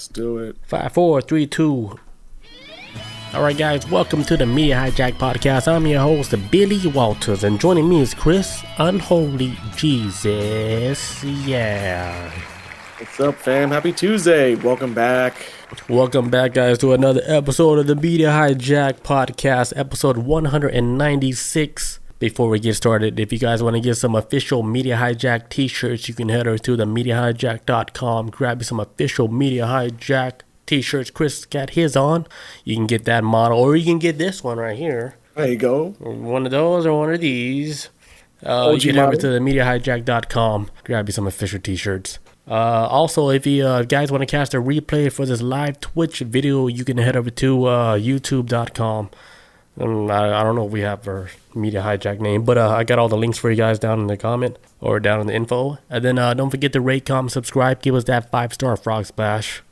Let's do it. 5, 4, 3, 2. All right, guys, welcome to the Media Hijack Podcast. I'm your host, Billy Walters, and joining me is Chris Unholy Jesus. Yeah. What's up, fam? Happy Tuesday. Welcome back. Welcome back, guys, to another episode of the Media Hijack Podcast, episode 196. Before we get started, if you guys want to get some official Media Hijack t-shirts, you can head over to the MediaHijack.com, grab you some official Media Hijack t-shirts. Chris got his on. You can get that model, or you can get this one right here. There you go. One of those or one of these. You can head over to the MediaHijack.com, grab you some official t-shirts. Also, if you guys want to catch a replay for this live Twitch video, you can head over to YouTube.com. I don't know if we have our Media Hijack name, but I got all the links for you guys down in the comment or down in the info. And then don't forget to rate, comment, subscribe, give us that 5-star frog splash.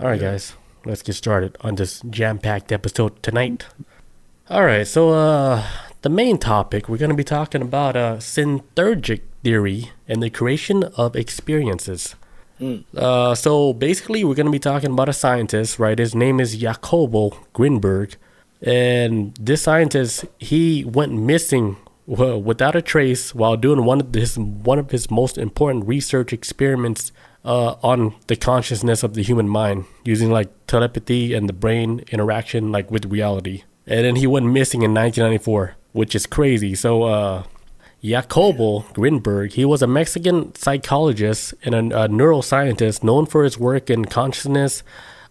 All right, guys, let's get started on this jam-packed episode tonight. All right, so the main topic, we're going to be talking about Syntergic Theory and the creation of experiences. So basically, we're going to be talking about a scientist, right? His name is Jacobo Grinberg. And this scientist, he went missing without a trace while doing one of his most important research experiments on the consciousness of the human mind, using like telepathy and the brain interaction like with reality. And then he went missing in 1994, which is crazy. So Jacobo Grinberg, he was a Mexican psychologist and a neuroscientist known for his work in consciousness,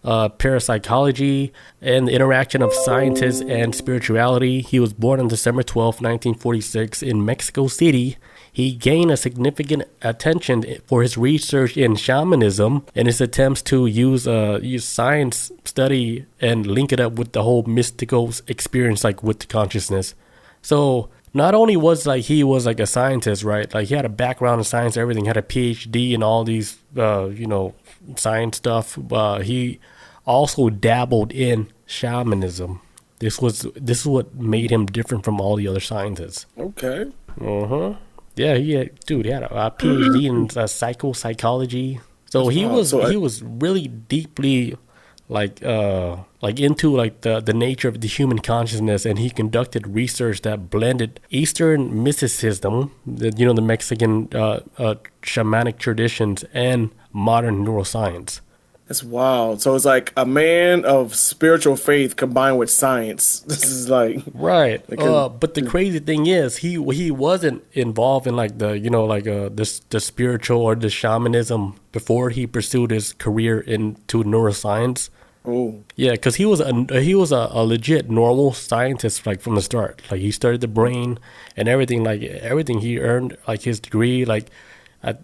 parapsychology, and the interaction of scientists and spirituality. He was born on December 12, 1946 in Mexico City. He gained a significant attention for his research in shamanism and his attempts to use science study and link it up with the whole mystical experience, like with the consciousness. So not only was he was a scientist, right? Like he had a background in science, everything, had a PhD in all these, science stuff. He also dabbled in shamanism. This is what made him different from all the other scientists. Okay. Yeah, he had a PhD in psychology. So he was really deeply into the nature of the human consciousness, and he conducted research that blended Eastern mysticism, the Mexican shamanic traditions, and modern neuroscience. That's wild. So it's like a man of spiritual faith combined with science. This is like right. But the crazy thing is, he wasn't involved in the spiritual or the shamanism before he pursued his career into neuroscience. Oh yeah, because he was a legit normal scientist from the start. Like he studied the brain and everything. He earned his degree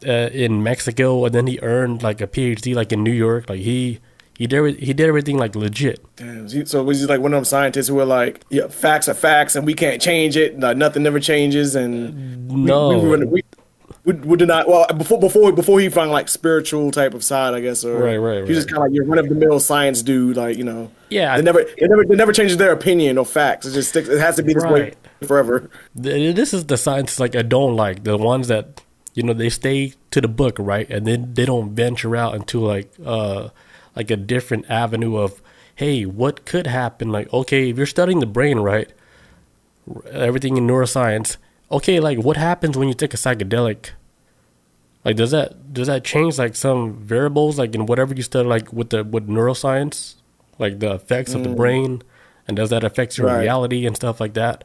in Mexico, and then he earned a PhD in New York. He did everything legit. Damn. So was he one of them scientists who were facts are facts and we can't change it. Nothing never changes, and we did not. Well, before he found spiritual type of side, I guess. Or right. He was just kind of your run of the mill science dude, Yeah. They never changes their opinion or facts. It just sticks. It has to be this way forever. This is the scientists I don't like. The ones that they stay to the book, right, and then they don't venture out into a different avenue of, hey, what could happen? Okay, if you're studying the brain, right, everything in neuroscience. Okay, what happens when you take a psychedelic? Does that change some variables in whatever you study with neuroscience, the effects of the brain, and does that affect your reality and stuff like that?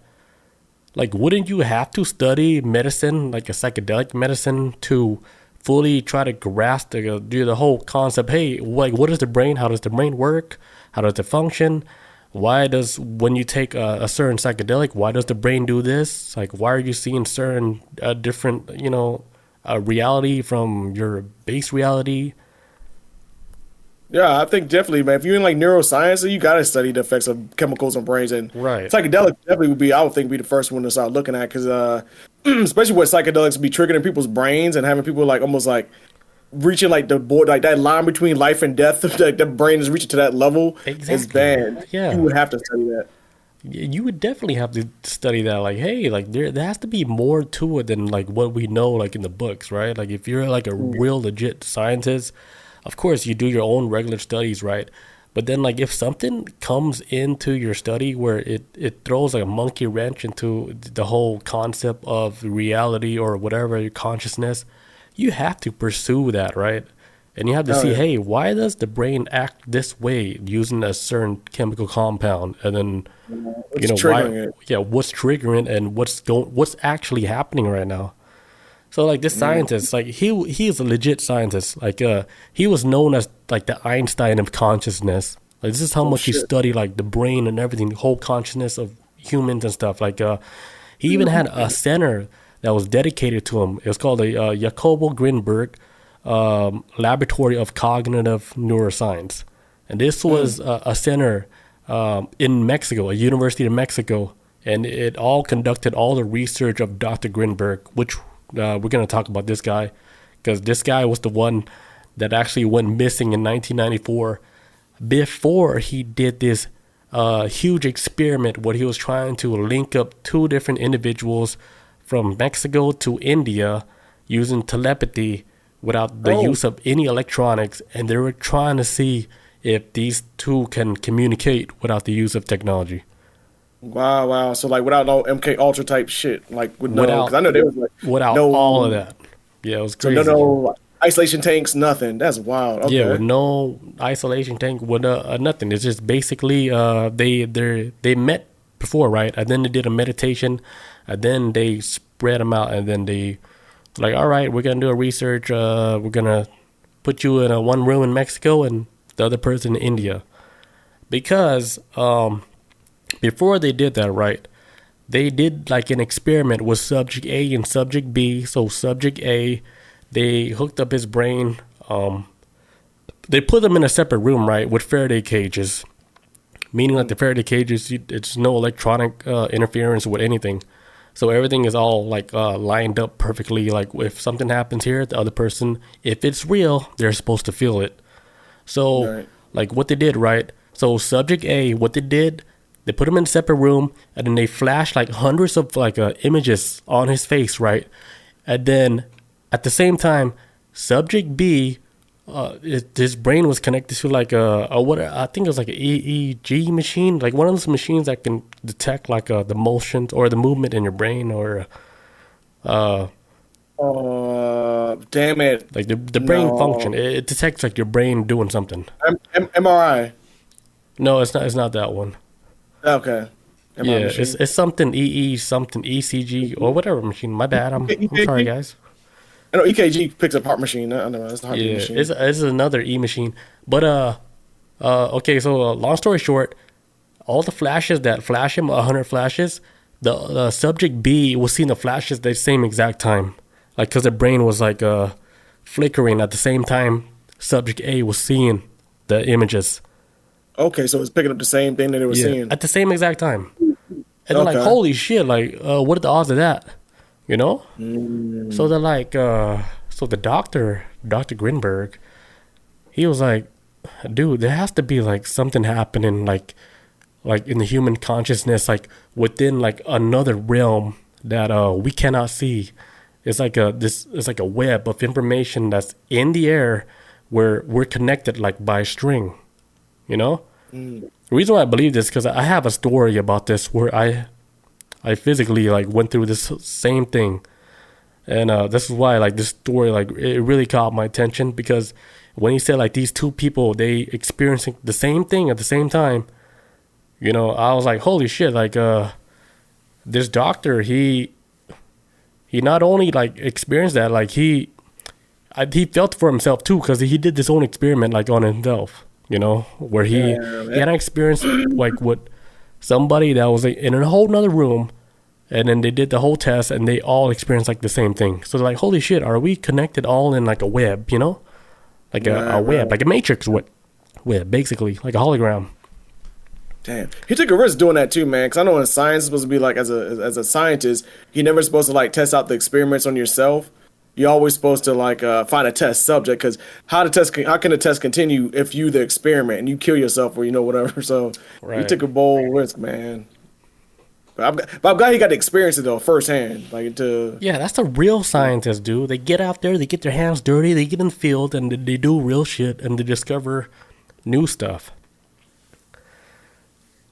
Wouldn't you have to study medicine, a psychedelic medicine, to fully try to grasp the whole concept? Hey, what is the brain? How does the brain work? How does it function? When you take a certain psychedelic, why does the brain do this? Why are you seeing certain different, reality from your base reality? Yeah, I think definitely, man. If you're in neuroscience, you got to study the effects of chemicals on brains, and psychedelics definitely would be, I would think, be the first one to start looking at, because especially with psychedelics be triggering in people's brains and having people almost reaching the board, that line between life and death. The brain is reaching to that level. Exactly. It's bad. Yeah, you would have to study that. You would definitely have to study that. Hey, there has to be more to it than what we know in the books, right? If you're a real legit scientist. of course, you do your own regular studies, right? But then, like, if something comes into your study where it throws like a monkey wrench into the whole concept of reality or whatever, your consciousness, you have to pursue that, right? And you have to see, hey, why does the brain act this way using a certain chemical compound? And then, what's triggering it? Yeah, what's triggering and what's actually happening right now? So like this scientist, like he's a legit scientist. Like he was known as like the Einstein of consciousness. Like this is how much he studied like the brain and everything, the whole consciousness of humans and stuff. Like he even had a center that was dedicated to him. It was called the Jacobo Grinberg Laboratory of Cognitive Neuroscience, and this was a center in Mexico, a university in Mexico, and it all conducted all the research of Dr. Grinberg, which we're going to talk about this guy because this guy was the one that actually went missing in 1994 before he did this huge experiment where he was trying to link up two different individuals from Mexico to India using telepathy without the use of any electronics, and they were trying to see if these two can communicate without the use of technology. Wow. So like without no MK Ultra type shit, like because I know there was like without all of that. Yeah, it was crazy. So no isolation tanks, nothing. That's wild. Okay. Yeah, with no isolation tank, with nothing. It's just basically they met before, right? And then they did a meditation, and then they spread them out, and then they like, all right, we're gonna do a research. We're gonna put you in one room in Mexico and the other person in India, because before they did that, right, they did like an experiment with subject A and subject B. So subject A, they hooked up his brain. They put them in a separate room, right, with Faraday cages, meaning like the Faraday cages, it's no electronic interference with anything. So everything is all like lined up perfectly. Like if something happens here, the other person, if it's real, they're supposed to feel it. So like what they did, right? So subject A, what they did, they put him in a separate room, and then they flashed like hundreds of like images on his face, right? And then at the same time, subject B, his brain was connected to like what I think it was like an EEG machine, like one of those machines that can detect like the motions or the movement in your brain, or damn it, like the brain function. It detects like your brain doing something. MRI. No, it's not. It's not that one. Okay. Yeah, it's something something ECG or whatever machine. My bad. I'm sorry, guys. I know EKG picks up heart machine. I know it's the heart machine. It's another E machine. But okay. So long story short, all the flashes that flash him, 100 flashes, the subject B was seeing the flashes at the same exact time, like because the brain was like flickering at the same time. Subject A was seeing the images. Okay, so it's picking up the same thing that it was seeing at the same exact time, and they're like, "Holy shit! Like, what are the odds of that?" You know? So they're like, so the Dr. Grinberg, he was like, "Dude, there has to be like something happening, like in the human consciousness, like within like another realm that we cannot see. It's like it's like a web of information that's in the air where we're connected like by a string." You know, the reason why I believe this because I have a story about this where I physically like went through this same thing, and this is why like this story like it really caught my attention, because when he said like these two people they experiencing the same thing at the same time, you know, I was like, holy shit, like this doctor he not only like experienced that, like he felt for himself too, because he did this own experiment like on himself. You know, where he had an experience like with somebody that was like, in a whole nother room, and then they did the whole test and they all experienced like the same thing. So they're like, holy shit, are we connected all in like a web, you know? Like a web, like a matrix web, basically, like a hologram. Damn, he took a risk doing that too, man. Because I know in science, it's supposed to be like as a scientist, you're never supposed to like test out the experiments on yourself. You're always supposed to like find a test subject, because how can the test continue if you the experiment and you kill yourself or whatever. So he took a bold risk, man. But I'm glad he got to experience it though firsthand. Like to Yeah, that's the real scientists, dude. They get out there, they get their hands dirty, they get in the field, and they do real shit, and they discover new stuff.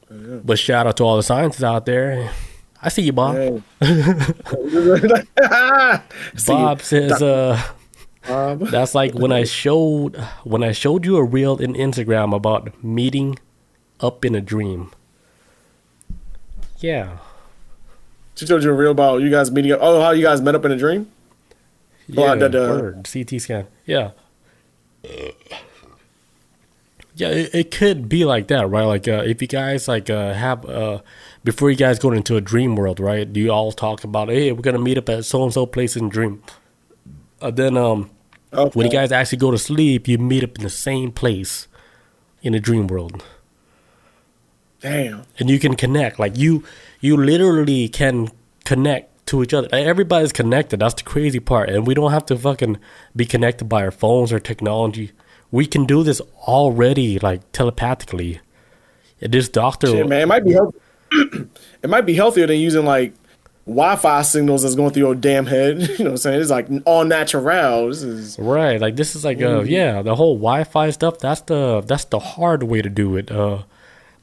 Yeah. But shout out to all the scientists out there. I see you, Bob. Hey. Bob says, that's like when I showed you a reel in Instagram about meeting up in a dream. Yeah. She told you a reel about you guys meeting up. Oh, how you guys met up in a dream? Yeah, word. CT scan. Yeah. Yeah, it could be like that, right? Like, if you guys have before you guys go into a dream world, right? Do you all talk about, hey, we're gonna meet up at so and so place in dream? Then okay. When you guys actually go to sleep, you meet up in the same place in a dream world. Damn. And you can connect. Like you literally can connect to each other. Like, everybody's connected. That's the crazy part. And we don't have to fucking be connected by our phones or technology. We can do this already, like telepathically. This doctor, shit, man, it might be healthy. It might be healthier than using like Wi-Fi signals that's going through your damn head. You know what I'm saying? It's like all natural. This is right. Like this is like the whole Wi-Fi stuff. That's the hard way to do it.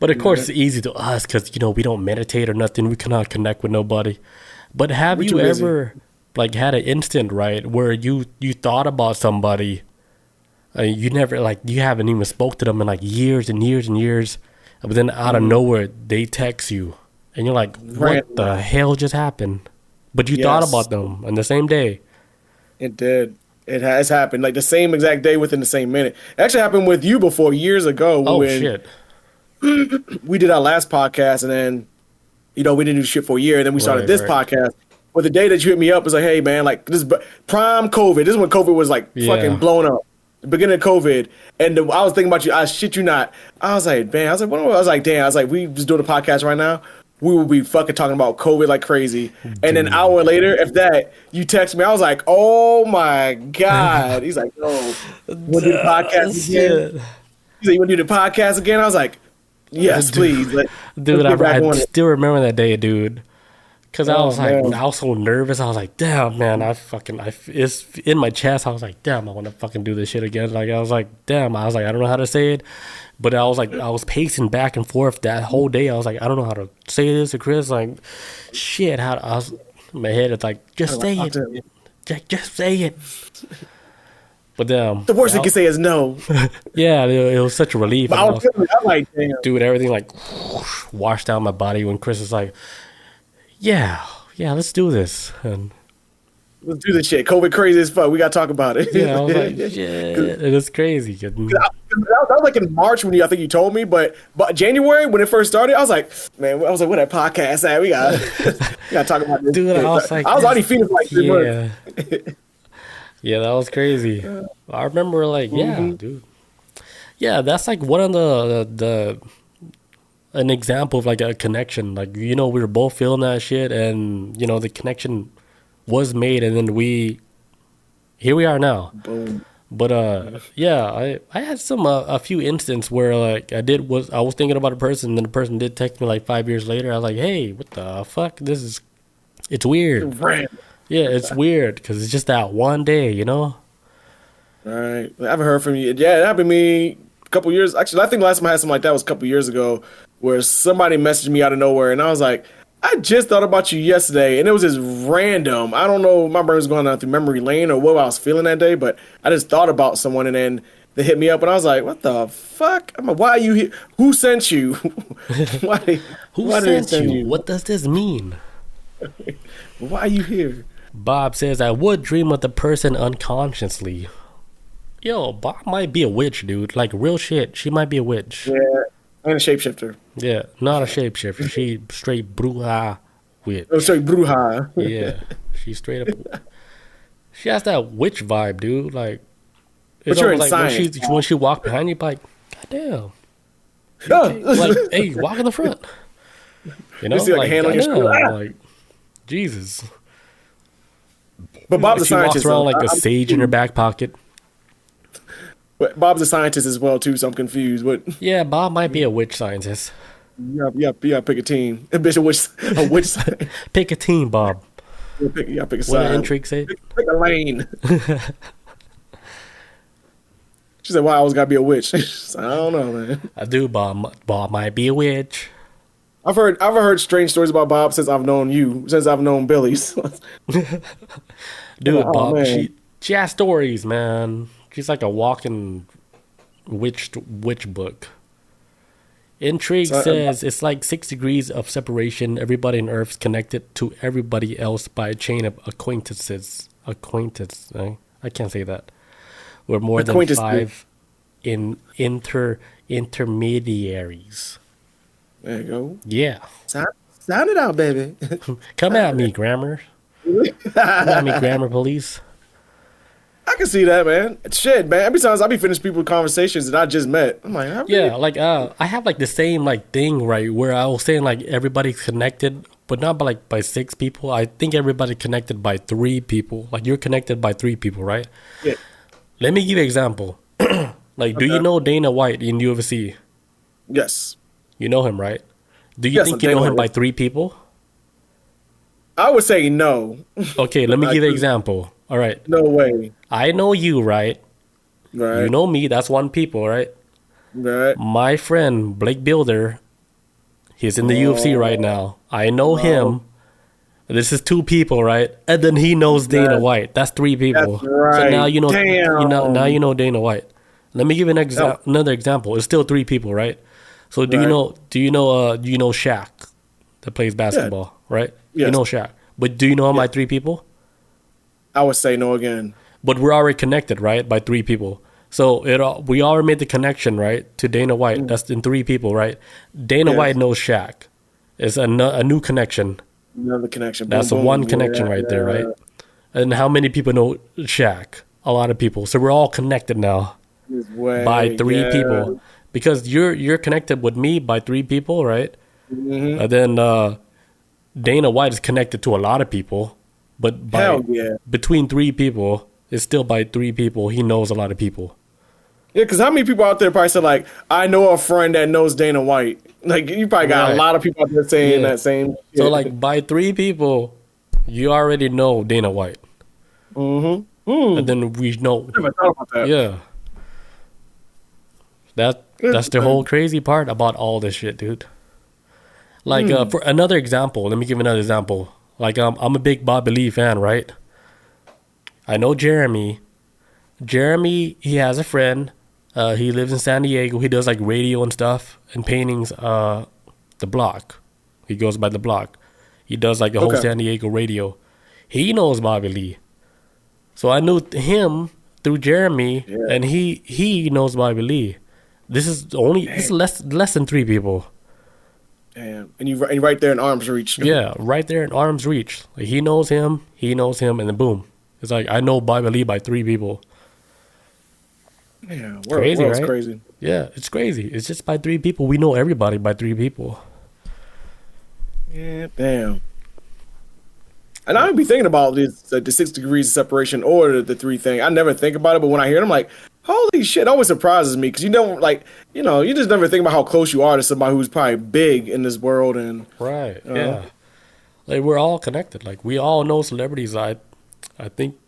But of course it's easy to us because we don't meditate or nothing. We cannot connect with nobody. But have you ever like had an instant, right, where you thought about somebody? You never, like, you haven't even spoke to them in like years and years and years, but then out of nowhere they text you and you're like, what the hell just happened? But you thought about them on the same day. It did. It has happened like the same exact day within the same minute. It actually happened with you before years ago. Oh, shit. We did our last podcast and then we didn't do shit for a year, and then we started this podcast. But the day that you hit me up was like, hey man, like this is prime COVID. This is when COVID was like fucking blown up. The beginning of COVID, and I was thinking about you. I shit you not. I was like, man. I was like, damn. I was like, we just doing a podcast right now. We will be fucking talking about COVID like crazy. Dude. And then an hour later, if that, you text me. I was like, oh my god. He's like, oh, want to do the podcast again? He's like, you want to do the podcast again? I was like, yes, please. Dude, I still remember that day, dude. Because I was like, I was so nervous. I was like, damn, man, it's in my chest. I was like, damn, I want to fucking do this shit again. Like, I was like, damn, I don't know how to say it. But I was like, I was pacing back and forth that whole day. I was like, I don't know how to say this to Chris. Like, shit, my head is like, just say it. Just say it. But the worst you can say is no. Yeah, it was such a relief. But I was like, damn. Dude, everything like washed down my body when Chris was like, yeah, let's do this. And let's do this shit. COVID crazy as fuck. We got to talk about it. Yeah, I was like, shit, it is crazy. That was like in March when I think you told me, but January when it first started, I was like, man, where that podcast at? We got to talk about this. Dude, I was like, I was already feeling like 3 months. Yeah, that was crazy. I remember like, dude. Yeah, that's like one of the an example of like a connection. Like, we were both feeling that shit, and the connection was made, and then here we are now. Boom. But I had a few instances where like I was thinking about a person, and then the person did text me like 5 years later. I was like, hey, what the fuck? It's weird. Yeah, it's weird because it's just that one day, Right. I haven't heard from you. Yeah, it happened to me a couple years. Actually, I think the last time I had something like that was a couple years ago, where somebody messaged me out of nowhere, and I was like, I just thought about you yesterday, and it was just random. I don't know, my brain was going down through memory lane or what I was feeling that day, but I just thought about someone, and then they hit me up, and I was like, what the fuck? I'm like, why are you here? Who sent you? Who sent you? What does this mean? Why are you here? Bob says, I would dream of the person unconsciously. Yo, Bob might be a witch, dude. Like, real shit. She might be a witch. Yeah. And a shapeshifter. Yeah, not a shapeshifter. She straight bruja witch. Oh, straight bruja. Yeah, she straight up. She has that witch vibe, dude. Like, it's almost like when she walked behind you, like, goddamn. Like, hey, walk in the front. You see like a hand on your shoulder. Like, Jesus. But Bob's a scientist. She walks around like a sage in her back pocket. But Bob's a scientist as well too, so I'm confused. What? Yeah, Bob might be a witch scientist. You gotta pick a team. Bitch, which side? Pick a team, Bob. You gotta pick a What side. did Intrigue say? Pick a lane. She said, "Why I always gotta be a witch?" I don't know, man. I do, Bob. Bob might be a witch. I've heard strange stories about Bob since I've known you, since I've known Billy's. Dude, Bob, man. she has stories, man. She's like a walking witch book. Intrigue says it's like 6 degrees of separation. Everybody on Earth's connected to everybody else by a chain of acquaintances. I can't say that. We're more than 5 in intermediaries. There you go. Yeah. Sound it out, baby. Come at me, grammar. Come at me, grammar police. I can see that, man. Shit, man. Every time I be finished people's conversations that I just met, I'm like, I have like the same like thing, right, where I was saying like everybody's connected, but not by 6 people. I think everybody connected by 3 people. Like you're connected by 3 people, right? Yeah. Let me give you an example. Like, do you know Dana White in UFC? Yes. You know him, right? Do you think you know him by 3 people? I would say no. Okay, let me give you an example. All right. No way. I know you, right? Right. You know me. That's 1 people, right? Right. My friend, Blake Builder, he's in the UFC right now. I know him. This is 2 people, right? And then he knows Dana White. That's 3 people. That's right. So now you know. Damn. Now you know Dana White. Let me give you another example. It's still 3 people, right? So do you know Shaq that plays basketball, right? Yes. You know Shaq. But do you know him by 3 people? I would say no again. But we're already connected, right? By 3 people. So we already made the connection, right? To Dana White. That's in 3 people, right? Dana White knows Shaq. It's a new connection. Another connection. That's boom, one boom, connection right there, right? And how many people know Shaq? A lot of people. So we're all connected now by 3 people. Because you're connected with me by 3 people, right? Mm-hmm. And then Dana White is connected to a lot of people. But between 3 people, it's still by 3 people. He knows a lot of people. Yeah, because how many people out there probably said, like, I know a friend that knows Dana White? Like, you probably got a lot of people out there saying that same shit. So, like, by 3 people, you already know Dana White. Mm-hmm. And then we know. I never thought about that. Yeah. That's the whole crazy part about all this shit, dude. Like, for another example, let me give another example. Like, I'm a big Bobby Lee fan, right? I know Jeremy. Jeremy, he has a friend. He lives in San Diego. He does like radio and stuff and paintings. The Block. He goes by The Block. He does like the whole San Diego radio. He knows Bobby Lee. So I knew him through Jeremy, and he knows BobbyLee. This is less than 3 people. Damn. And you're right there in arm's reach. Yeah, right there in arm's reach. Like, he knows him, and then boom. It's like, I know Bobby Lee by 3 people. Yeah, crazy, right? Crazy. Yeah, it's crazy. It's just by 3 people. We know everybody by 3 people. Yeah, damn. And I would be thinking about this, the 6 degrees of separation or the 3 thing. I never think about it, but when I hear it, I'm like, holy shit, it always surprises me. Because you just never think about how close you are to somebody who's probably big in this world. And right, yeah. Like, we're all connected. Like, we all know celebrities, I think,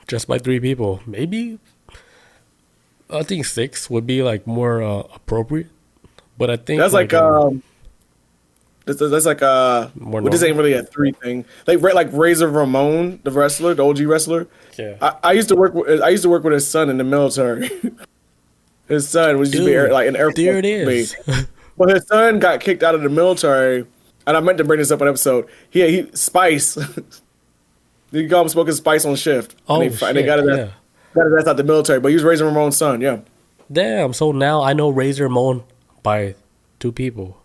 just by 3 people. Maybe, I think 6 would be, like, more appropriate. But I think that's that's like this ain't really a 3 thing. Like Razor Ramon, the wrestler, the OG wrestler. Yeah. I used to work with his son in the military. His son was used to be like an Air Force there it is. But his son got kicked out of the military, and I meant to bring this up on episode. He Spice. They call him smoking Spice on shift. Oh, and they got his ass out the military, but he was Razor Ramon's son. Yeah. Damn. So now I know Razor Ramon by 2 people.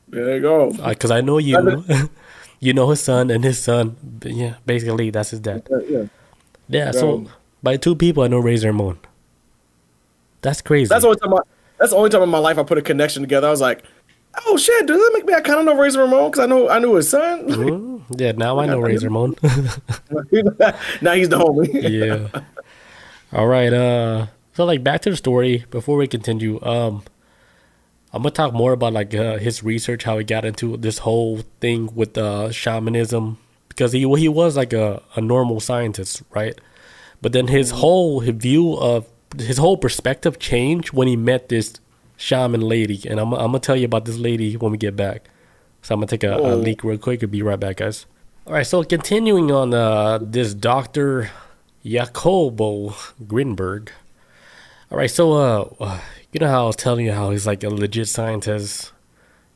There you go. Because I know you. You know his son, and his son, yeah, basically that's his dad. Yeah. So by 2 people, I know Razor Ramon. That's crazy. That's the only time in my life I put a connection together. I was like, oh shit, does that make me? I kind of know Razor Ramon because I knew his son. Yeah, now I know Razor Ramon. Now he's the homie. Yeah. All right. So like back to the story before we continue. I'm gonna talk more about like his research, how he got into this whole thing with shamanism, because he was like a normal scientist, right? But then his whole perspective changed when he met this shaman lady, and I'm gonna tell you about this lady when we get back. So I'm gonna take a leak real quick and be right back, guys. All right, so continuing on this Dr. Jacobo Grinberg. All right, so you know how I was telling you how he's like a legit scientist,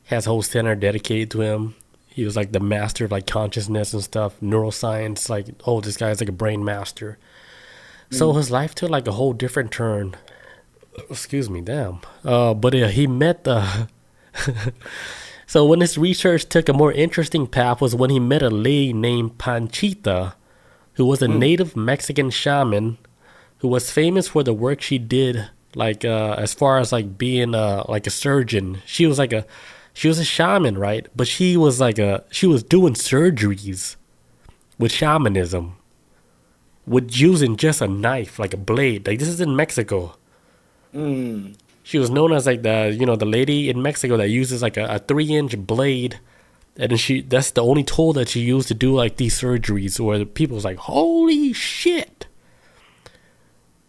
has a whole center dedicated to him. He was like the master of like consciousness and stuff, neuroscience. Like, oh, this guy's like a brain master. So his life took like a whole different turn. Excuse me, damn. But he met the. So when his research took a more interesting path was when he met a lady named Panchita, who was a native Mexican shaman, who was famous for the work she did, like as far as like being like a surgeon. She was a shaman, right? But she was doing surgeries with shamanism, with using just a knife, like a blade. Like, this is in Mexico. She was known as like the lady in Mexico that uses like a 3-inch blade, and that's the only tool that she used to do like these surgeries, where the people's like, holy shit,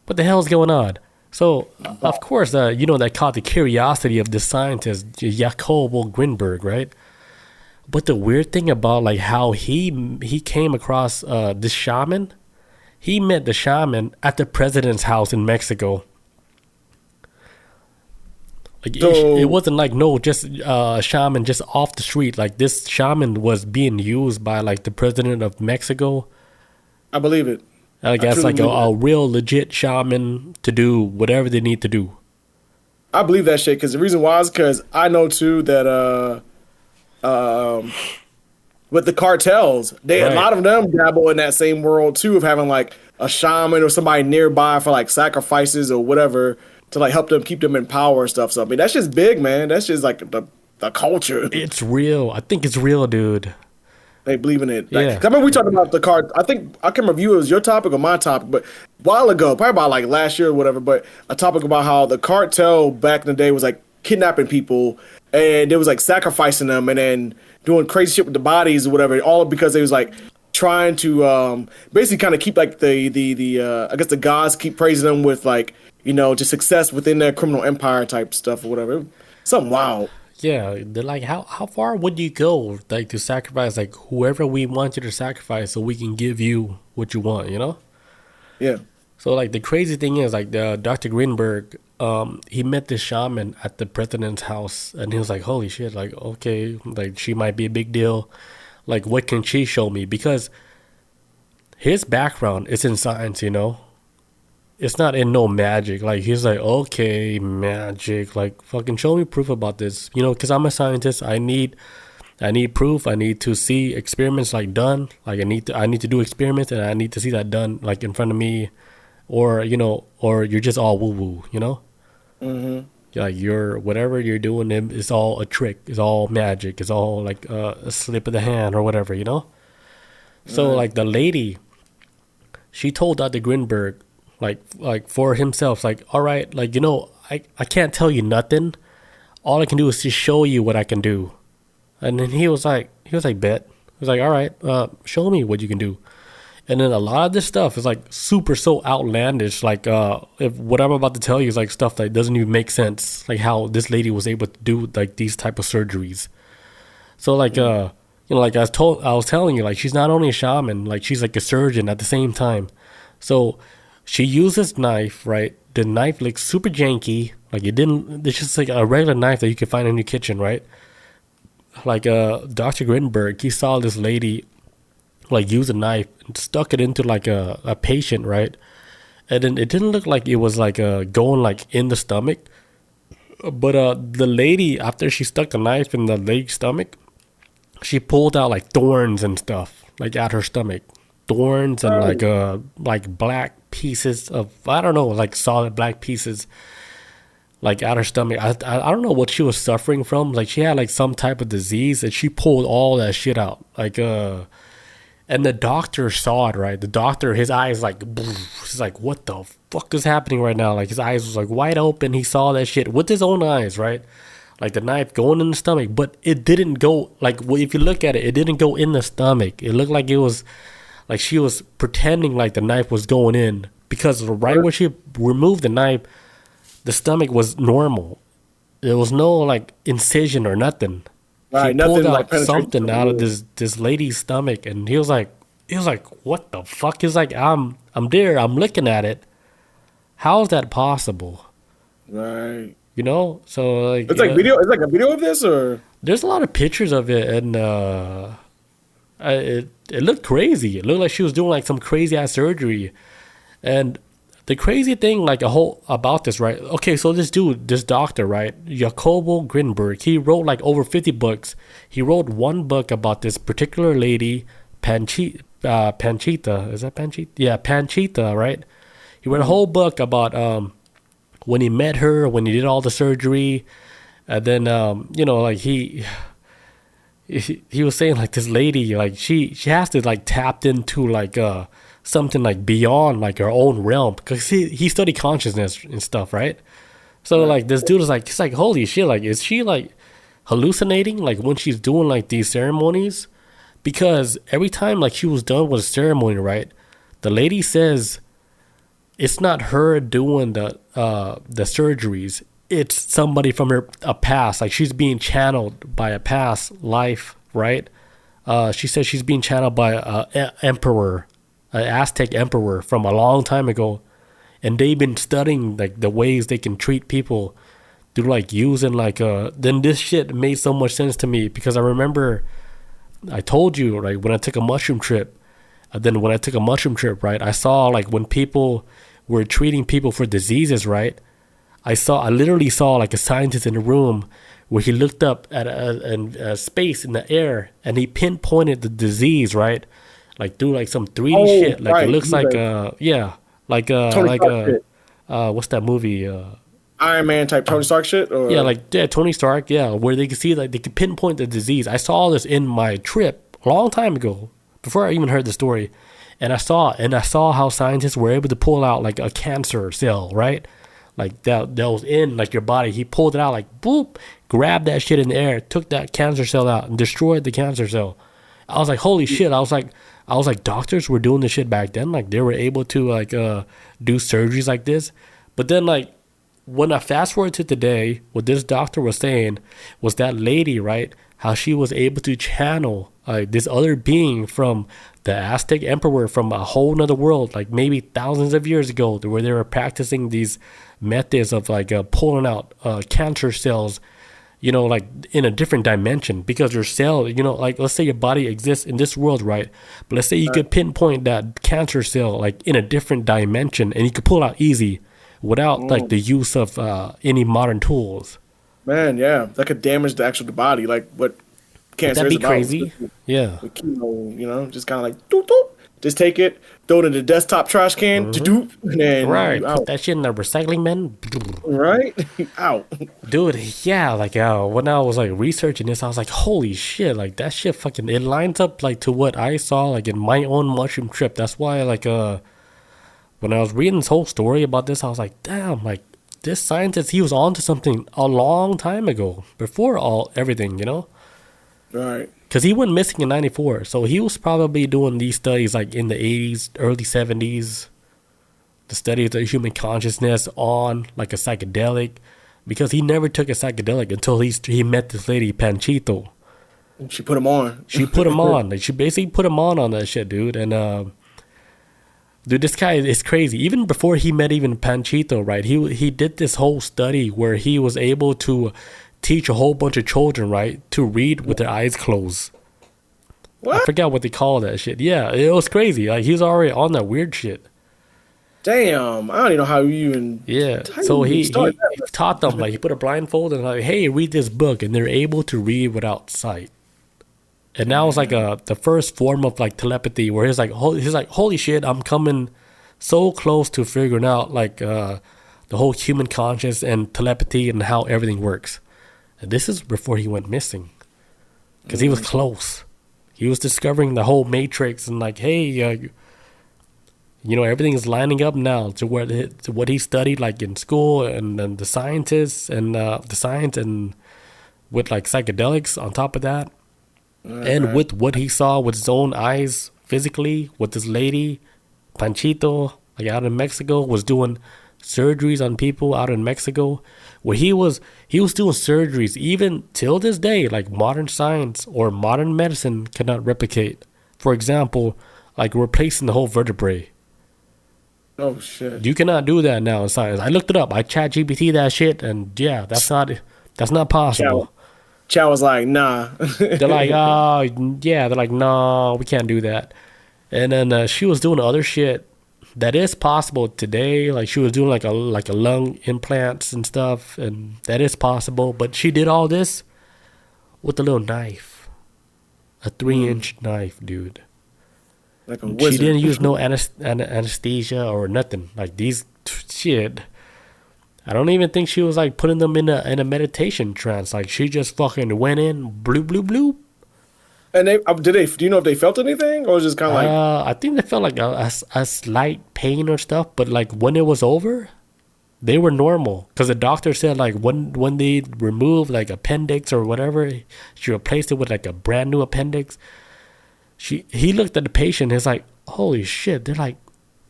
what the hell's going on? So of course that caught the curiosity of this scientist Jacobo Grinberg, right? But the weird thing about like how he came across this shaman, he met the shaman at the president's house in Mexico. Like, it wasn't like just shaman just off the street. Like, this shaman was being used by like the president of Mexico. I believe it. I guess like a real legit shaman to do whatever they need to do. I believe that shit, because the reason why is because I know too that with the cartels, a lot of them dabble in that same world too, of having like a shaman or somebody nearby for like sacrifices or whatever to like help them, keep them in power and stuff. So I mean, that's just big, man. That's just like the culture. It's real. I think it's real, dude. They believe in it. Like, I remember we talked about the card. I think I can review it was your topic or my topic, but a while ago, probably about like last year or whatever. But a topic about how the cartel back in the day was like kidnapping people, and it was like sacrificing them, and then doing crazy shit with the bodies or whatever. All because they was like trying to basically kind of keep like the I guess the gods keep praising them with like, just success within their criminal empire type stuff or whatever. Something wild. Yeah, they're like, how far would you go, like, to sacrifice, like, whoever we want you to sacrifice so we can give you what you want, Yeah. So, like, the crazy thing is, like, Dr. Grinberg, he met this shaman at the president's house, and he was like, holy shit, like, okay, like, she might be a big deal. Like, what can she show me? Because his background is in science, It's not in no magic. Like, he's like, okay, magic. Like, fucking show me proof about this. Because I'm a scientist. I need proof. I need to see experiments like done. Like, I need to do experiments, and I need to see that done like in front of me, or you're just all woo woo. Like, whatever you're doing, it's all a trick. It's all magic. It's all like a slip of the hand or whatever. So like the lady, she told Dr. Grinberg, like for himself, like, all right, like, I can't tell you nothing. All I can do is just show you what I can do. And then he was like, bet. He was like, all right, show me what you can do. And then a lot of this stuff is like so outlandish. Like, if what I'm about to tell you is like stuff that doesn't even make sense. Like how this lady was able to do like these type of surgeries. So like, like I was telling you, like, she's not only a shaman, like she's like a surgeon at the same time. So she used this knife, right? The knife looks super janky. Like, it's just like a regular knife that you can find in your kitchen, right? Like, Dr. Grinberg, he saw this lady, like, use a knife and stuck it into, like, a patient, right? And then it didn't look like it was, like, going, like, in the stomach. But the lady, after she stuck the knife in the lady's stomach, she pulled out, like, thorns and stuff, like, at her stomach. Thorns and, like black pieces of, I don't know, like solid black pieces, like out her stomach. I don't know what she was suffering from. Like, she had like some type of disease, and she pulled all that shit out. Like, and the doctor saw it, right? The doctor, his eyes like, he's like, what the fuck is happening right now? Like, his eyes was like wide open. He saw that shit with his own eyes, right? like the knife going in the stomach, but it didn't go, like, if you look at it, it didn't go in the stomach. It looked like it was, like she was pretending like the knife was going in, because right when she removed the knife, the stomach was normal. There was no like incision or nothing. Right, He pulled nothing out like something out of this lady's stomach, and he was like, what the fuck? He's like, I'm there, I'm looking at it. How is that possible? Right. You know, so like it's like video. It's like a video of this, or there's a lot of pictures of it, and it looked crazy. It looked like she was doing like some crazy ass surgery, and the crazy thing, like about this, right? Okay, so this dude, this doctor, right, Jacobo Grinberg, he wrote like over 50 books. He wrote one book about this particular lady, Panchita. Is that Panchita? Yeah, Panchita, right? He wrote a whole book about when he met her, when he did all the surgery, and then you know, like he was saying like this lady, like she has to like tapped into like something like beyond like her own realm, because he studied consciousness and stuff, right? So like this dude is like, it's like, holy shit, like is she like hallucinating like when she's doing like these ceremonies? Because every time like she was done with a ceremony, right, the lady says it's not her doing the surgeries, it's somebody from a past, like she's being channeled by a past life, right? She says she's being channeled by an emperor, an Aztec emperor from a long time ago, and they've been studying like the ways they can treat people through like using like then this shit made so much sense to me, because I remember I told you, like, when I took a mushroom trip, right, I saw like when people were treating people for diseases, right, I literally saw like a scientist in a room where he looked up at a space in the air, and he pinpointed the disease, right, like through like some 3D shit, like right. It looks like what's that movie? Iron Man type Tony Stark shit? Or? Yeah, Tony Stark, where they could see, like, they could pinpoint the disease. I saw this in my trip a long time ago, before I even heard the story, and I saw how scientists were able to pull out like a cancer cell, right? Like that was in like your body. He pulled it out, like boop, grabbed that shit in the air, took that cancer cell out, and destroyed the cancer cell. I was like, holy shit! I was like, doctors were doing this shit back then. Like they were able to like do surgeries like this. But then like when I fast forward to today, what this doctor was saying was that lady, right? How she was able to channel this other being from the Aztec emperor from a whole nother world, like maybe thousands of years ago, where they were practicing these methods of like pulling out cancer cells, you know, like in a different dimension, because your cell, you know, like let's say your body exists in this world, right? But let's say you could pinpoint that cancer cell like in a different dimension, and you could pull it out easy without like the use of any modern tools. Man, yeah, that could damage the body, like what cancer is about. That'd be crazy. Yeah. With chemo, you know, just kind of like doop, doop, just take it, throw it in the desktop trash can, doop, and then right, put that shit in the recycling bin. Right, out. Dude, yeah, like when I was like researching this, I was like, holy shit, like that shit fucking, it lines up like to what I saw like in my own mushroom trip. That's why like when I was reading this whole story about this, I was like, damn, like this scientist, he was onto something a long time ago, before everything, you know? Right. Because he went missing in 94, so he was probably doing these studies like in the 80s, early 70s, the study of the human consciousness on like a psychedelic, because he never took a psychedelic until he met this lady, Panchito. She put him on. She put him on. Like, she basically put him on that shit, dude. And dude, this guy is crazy. Even before he met even Panchito, right? He did this whole study where he was able to teach a whole bunch of children, right, to read with their eyes closed. What? I forgot what they call that shit. Yeah, it was crazy. Like, he's already on that weird shit. Damn, I don't even know how you even. Yeah, so he taught them, like, he put a blindfold and like, hey, read this book, and they're able to read without sight. And that was like the first form of like telepathy, where he's like, holy shit, I'm coming so close to figuring out like the whole human conscious and telepathy and how everything works. And this is before he went missing, because he was close. He was discovering the whole matrix and like, hey, you know, everything is lining up now to what he studied like in school, and the scientists and the science and with like psychedelics on top of that, and with what he saw with his own eyes physically with this lady, Panchito, like out in Mexico, was doing surgeries on people out in Mexico, where he was doing surgeries even till this day, like modern science or modern medicine cannot replicate. For example, like replacing the whole vertebrae. Oh shit! You cannot do that now in science. I looked it up. I chat GPT that shit, and yeah, that's not possible. Chow was like, nah. They're like, oh yeah. They're like, no, we can't do that. And then she was doing other shit that is possible today. Like she was doing like a lung implants and stuff, and that is possible. But she did all this with a little knife, a 3-inch knife, dude. Like a wizard. She didn't use no anesthesia or nothing. Like these shit. I don't even think she was like putting them in a meditation trance. Like she just fucking went in, bloop bloop bloop. And do you know if they felt anything, or was it just kind of like? I think they felt like a slight pain or stuff, but like when it was over, they were normal. Because the doctor said like when they removed like appendix or whatever, she replaced it with like a brand new appendix. He looked at the patient. He's like, holy shit, they're like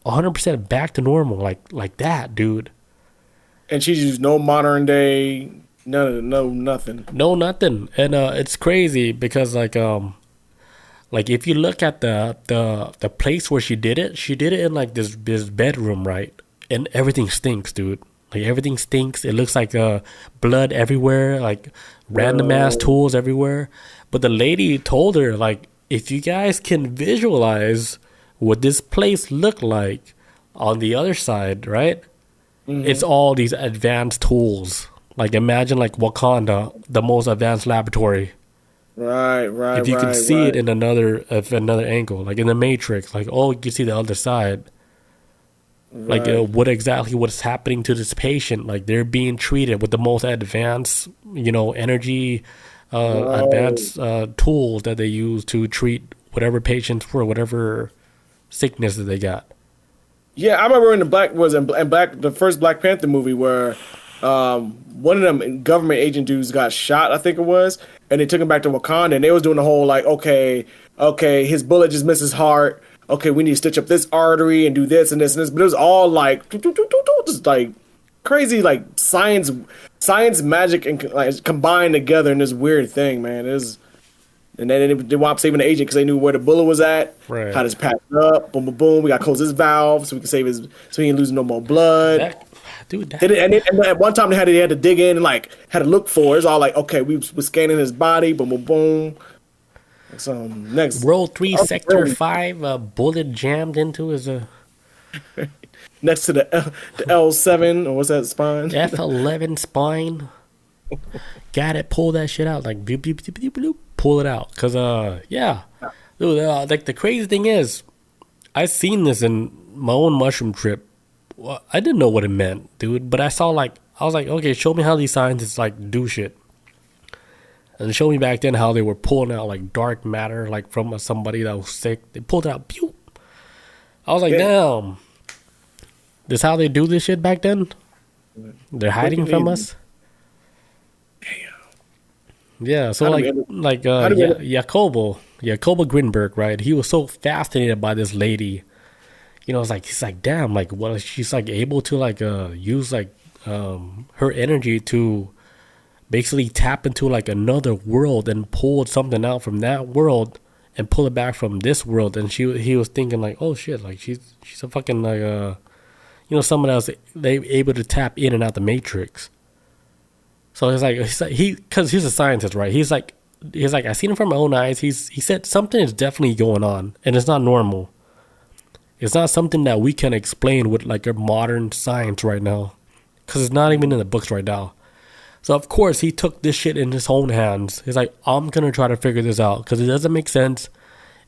100% back to normal, like that, dude. And she used no modern day, nothing. No, nothing. And it's crazy because like if you look at the place where she did it in like this bedroom, right? And everything stinks, dude. Like everything stinks. It looks like blood everywhere, like random ass tools everywhere. But the lady told her, like, if you guys can visualize what this place looked like on the other side, right? Mm-hmm. It's all these advanced tools. Like imagine like Wakanda, the most advanced laboratory. Right. If you can see it in another angle, like in the Matrix, like you can see the other side. Right. Like what's happening to this patient? Like they're being treated with the most advanced, energy, advanced tools that they use to treat whatever patients for whatever sickness that they got. Yeah, I remember in the first Black Panther movie where one of them government agent dudes got shot, I think it was, and they took him back to Wakanda, and they was doing the whole like, okay, his bullet just missed his heart. Okay, we need to stitch up this artery and do this and this and this. But it was all like just like crazy, like science magic and like combined together in this weird thing, man. And then they wound up saving the agent because they knew where the bullet was at. Right. How to patch it up. Boom, boom, boom. We got to close his valve so we can save so he ain't losing no more blood. And at one time they had to dig in and like had to look for it. It's all like, okay, we were scanning his body. Boom, boom, boom. So next. Row 3, Sector 5, a bullet jammed into his... Next to the L7, or what's that spine? F11 spine. Got it. Pull that shit out. Like, bloop, bloop, bloop, bloop, bloop. Pull it out. Because, yeah. Dude, like, the crazy thing is, I seen this in my own mushroom trip. Well, I didn't know what it meant, dude. But I was like, okay, show me how these scientists, like, do shit. And show me back then how they were pulling out, like, dark matter, like, from somebody that was sick. They pulled it out. Pew! I was like, damn. This how they do this shit back then? They're hiding from us? Yeah, so Jacobo Grinberg, right? He was so fascinated by this lady. He's like, damn, like, well, she's like able to like use like her energy to basically tap into like another world and pull something out from that world and pull it back from this world. And he was thinking like, oh shit, like she's a fucking like someone else, they able to tap in and out the Matrix. So because he's a scientist, right? He's like, I seen him from my own eyes. He said something is definitely going on, and it's not normal. It's not something that we can explain with like a modern science right now, because it's not even in the books right now. So of course he took this shit in his own hands. He's like, I'm gonna try to figure this out because it doesn't make sense.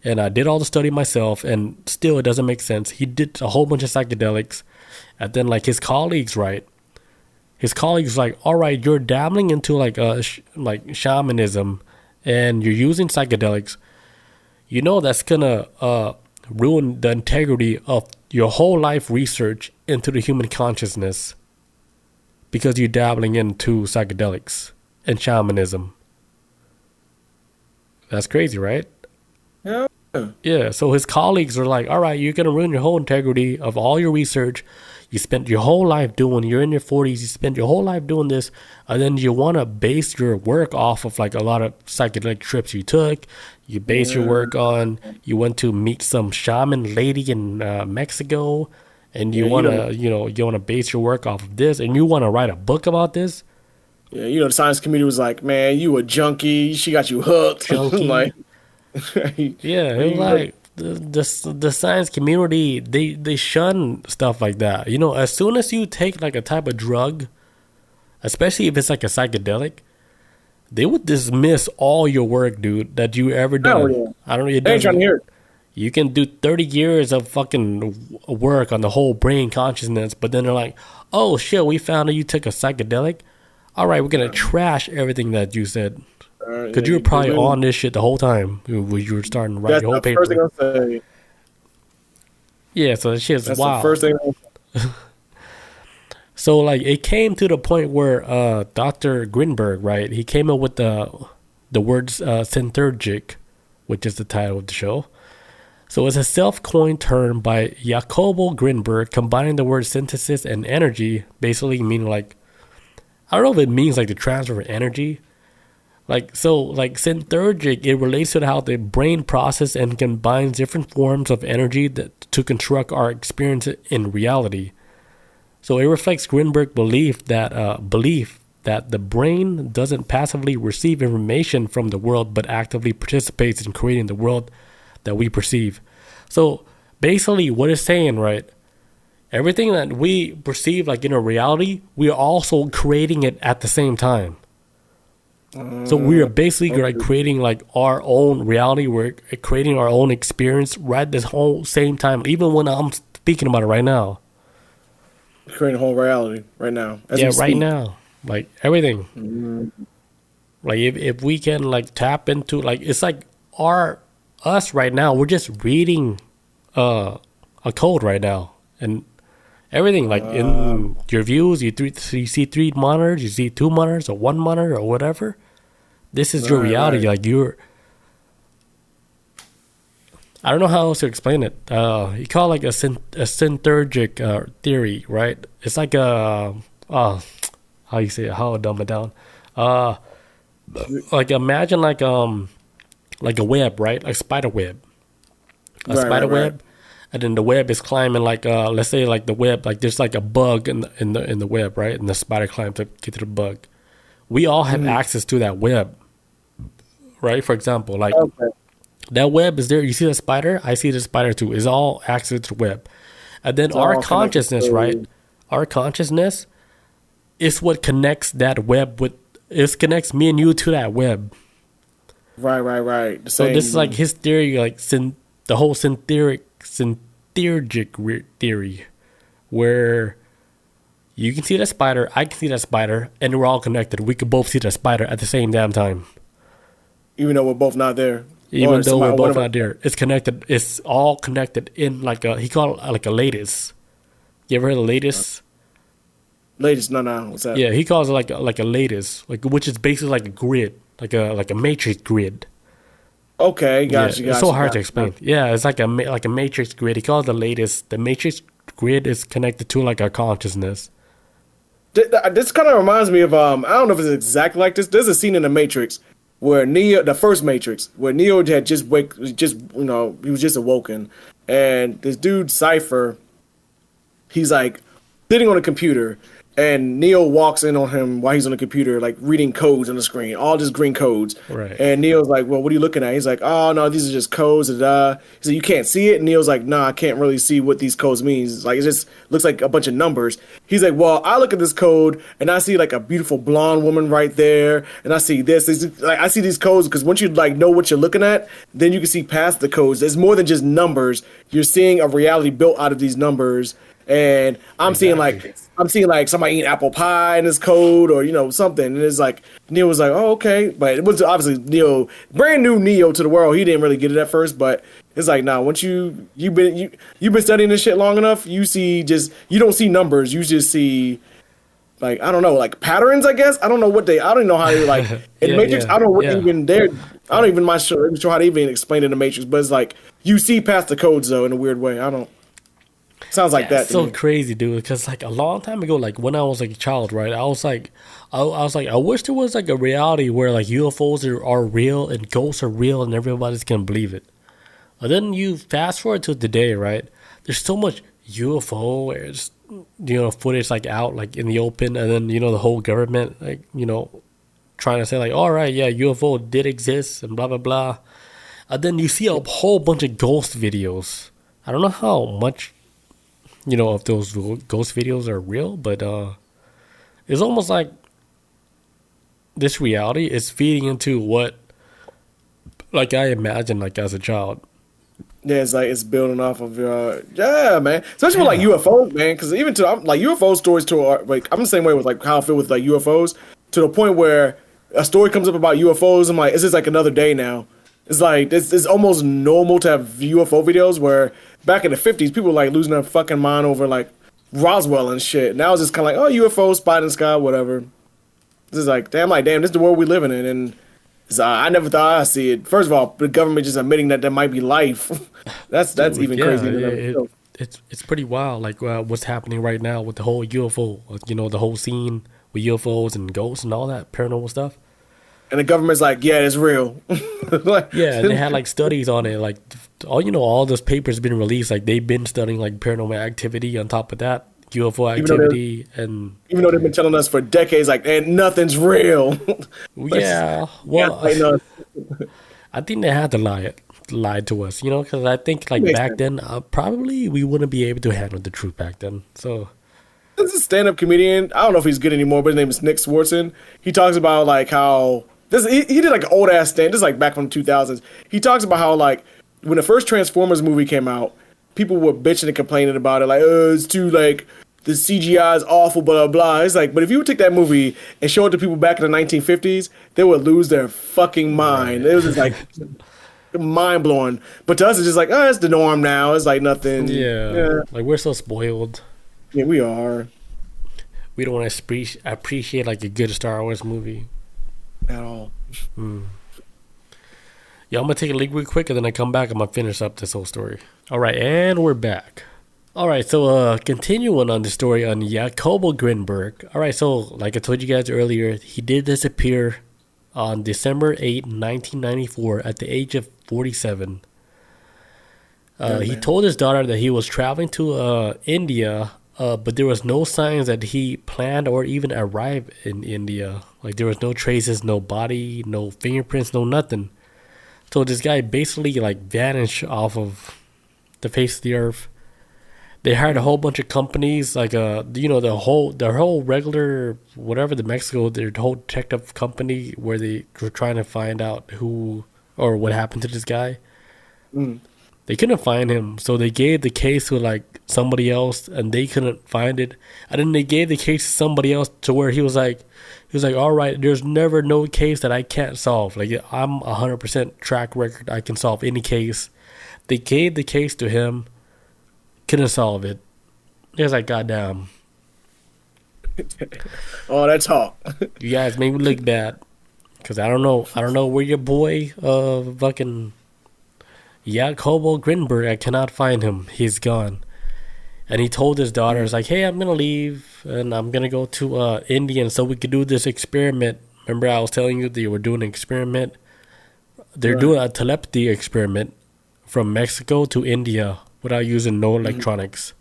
And I did all the study myself, and still it doesn't make sense. He did a whole bunch of psychedelics. And then, like, his colleagues, right? His colleagues like, all right, you're dabbling into, like, like shamanism, and you're using psychedelics. That's going to ruin the integrity of your whole life research into the human consciousness because you're dabbling into psychedelics and shamanism. That's crazy, right? Yeah. Yeah. So his colleagues are like, all right, you're going to ruin your whole integrity of all your research. You spent your whole life you're in your 40s, you spent your whole life doing this, and then you want to base your work off of like a lot of psychedelic trips you took. You base your work on, you went to meet some shaman lady in Mexico, and you want to, you want to base your work off of this, and you want to write a book about this. Yeah, the science community was like, man, you a junkie. She got you hooked. Like, yeah, it was like the science community, they shun stuff like that. As soon as you take like a type of drug, especially if it's like a psychedelic, they would dismiss all your work, dude, that you ever done. I don't know. They ain't trying to hear it. You can do 30 years of fucking work on the whole brain consciousness, but then they're like, oh shit, we found that you took a psychedelic. All right, we're gonna trash everything that you said. Because you were probably on this shit the whole time when you were starting to write your whole paper. That's the first thing I'll say. Yeah, so that shit's wild. That's the first thing I'll say. So, like, it came to the point where Dr. Grinberg, right, he came up with the words Syntergic, which is the title of the show. So it's a self-coined term by Jacobo Grinberg, combining the word synthesis and energy, basically meaning like, I don't know if it means like the transfer of energy. Like Syntergic, it relates to how the brain processes and combines different forms of energy to construct our experience in reality. So it reflects Grinberg's belief that the brain doesn't passively receive information from the world, but actively participates in creating the world that we perceive. So basically what it's saying, right? Everything that we perceive like in a reality, we are also creating it at the same time. So we are basically like creating like our own reality. We're creating our own experience right this whole same time, even when I'm speaking about it right now. Creating a whole reality right now. Right now. Like everything. Mm-hmm. Like if we can like tap into like, it's like us right now, we're just reading a code right now. And everything, like in your views, you see 3 monitors, you see 2 monitors or 1 monitor or whatever. This is your reality. Right. Like I don't know how else to explain it. You call it like a syntergic theory, right? It's like how you say it, how I dumb it down. Like imagine like a web, right? Like spider web. A spider web. And then the web is climbing like let's say like the web, like there's like a bug in the web, right? And the spider climbs to get to the bug. We all have access to that web, right? For example, like that web is there. You see the spider? I see the spider too. It's all access to the web. And then our consciousness, right? Our consciousness is what connects that web with. It connects me and you to that web. Right. So this is like his theory, like the whole syntergic theory, where you can see that spider, I can see that spider, and we're all connected. We could both see that spider at the same damn time, even though we're both not there. Even though we're both not there, it's connected. It's all connected in like he called it like a lattice. You ever heard of lattice? Lattice? No. What's that? Yeah, he calls it like a lattice, like which is basically like a grid, like a matrix grid. Okay, gotcha. It's so hard to explain. Yeah, it's like a matrix grid. He calls it the lattice. The matrix grid is connected to like our consciousness. This kind of reminds me of I don't know if it's exactly like this. There's a scene in the Matrix where Neo, the first Matrix, where Neo had he was just awoken, and this dude Cypher, he's like sitting on a computer, and Neo walks in on him while he's on the computer, like reading codes on the screen, all just green codes. Right. And Neo's like, "Well, what are you looking at?" He's like, "Oh no, these are just codes." He said, "You can't see it." And Neo's like, "No, I can't really see what these codes mean. Like it just looks like a bunch of numbers." He's like, "Well, I look at this code and I see like a beautiful blonde woman right there, and I see this. Like I see these codes because once you like know what you're looking at, then you can see past the codes. There's more than just numbers. You're seeing a reality built out of these numbers." And I'm seeing like somebody eating apple pie in this code, or something. And it's like Neo was like, "Oh, okay," but it was obviously Neo, brand new Neo to the world. He didn't really get it at first, but it's like, nah. Once you've been studying this shit long enough, you don't see numbers. You just see like I don't know, like patterns. I guess I don't know what I don't know how they like in Yeah, Matrix. yeah, I don't know what yeah. even there. I don't even mind sure how to even explain it in the Matrix. But it's like you see past the codes though in a weird way. I don't. Sounds like Yeah, that it's to so me. crazy, dude. Because like a long time ago, like when I was like a child, right? I was like, I wish there was like a reality where like UFOs are real and ghosts are real and everybody's gonna believe it. And then you fast forward to today, right? There's so much UFO, footage like out like in the open, and then the whole government like trying to say like, all right, yeah, UFO did exist and blah blah blah. And then you see a whole bunch of ghost videos. I don't know how much if those ghost videos are real, but it's almost like this reality is feeding into what like I imagined like as a child. Yeah, it's like it's building off of yeah, man. Especially with like Yeah. UFOs, man. Because even to I'm, like UFO stories to like I'm the same way with like how I feel with like UFOs to the point where a story comes up about UFOs. I'm like, it's just like another day now. It's like it's almost normal to have UFO videos where back in the 50s people were like losing their fucking mind over like Roswell and shit. Now it's just kind of like UFO spot in the sky, whatever. This is like damn, this is the world we living in, and I never thought I'd see it. First of all, the government just admitting that there might be life. that's Dude, even yeah, crazy. it's pretty wild. Like what's happening right now with the whole UFO, the whole scene with UFOs and ghosts and all that paranormal stuff. And the government's like, yeah, it's real. Like, Yeah, and they had like studies on it. Like all those papers been released. Like they've been studying like paranormal activity on top of that UFO even though activity, and even though they've been telling us for decades, like, and nothing's real. yeah, well, I think they had to lie to us, because I think like Makes back sense. then, probably we wouldn't be able to handle the truth back then. So This is a stand-up comedian. I don't know if he's good anymore, but his name is Nick Swartzen. He talks about like how he did like an old ass stand. This is like back from the 2000s. He talks about how like when the first Transformers movie came out, people were bitching and complaining about it, like, it's too like the CGI is awful, blah blah blah. It's like, but if you would take that movie and show it to people back in the 1950s, they would lose their fucking mind. It was just like mind blowing. But to us, it's just like, it's the norm now. It's like nothing. yeah, like we're so spoiled. Yeah, we are We don't want to appreciate like a good Star Wars movie. at all. Yeah, I'm gonna take a leak real quick, and then I come back. I'm gonna finish up this whole story. All right, and we're back. All right, so continuing on the story on Jacobo Grinberg. All right, so like I told you guys earlier, he did disappear on December 8, 1994, at the age of 47. He told his daughter that he was traveling to India, but there was no signs that he planned or even arrived in India. Like there was no traces, no body, no fingerprints, no nothing. So this guy basically like vanished off of the face of the earth. They hired a whole bunch of companies, like their whole regular whatever the Mexico, their whole detective company where they were trying to find out who or what happened to this guy. They couldn't find him, so they gave the case to like somebody else, and they couldn't find it. And then they gave the case to somebody else to where he was like, all right, there's never no case that I can't solve. Like I'm 100% track record, I can solve any case. They gave the case to him, couldn't solve it. It was like, goddamn, Oh, that talk. you guys made me look bad, because I don't know where your boy fucking Jacobo Grinberg, I cannot find him. He's gone. And he told his daughters, like, hey, I'm going to leave and I'm going to go to India so we could do this experiment. Remember I was telling you they were doing an experiment? They're doing a telepathy experiment from Mexico to India without using no electronics.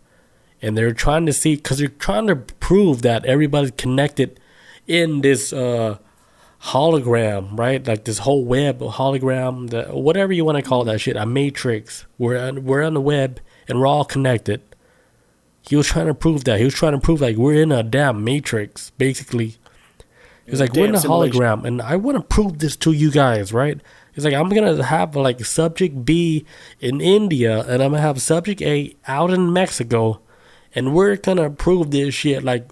And they're trying to see, because they're trying to prove that everybody's connected in this hologram, right? Like this whole web hologram, whatever you want to call that shit, a matrix. We're on the web and we're all connected. He was trying to prove that. He was trying to prove like we're in a damn matrix, basically. He's like, we're in a hologram, and I want to prove this to you guys, right? He's like, I'm gonna have like subject B in India, and I'm gonna have subject A out in Mexico, and we're gonna prove this shit like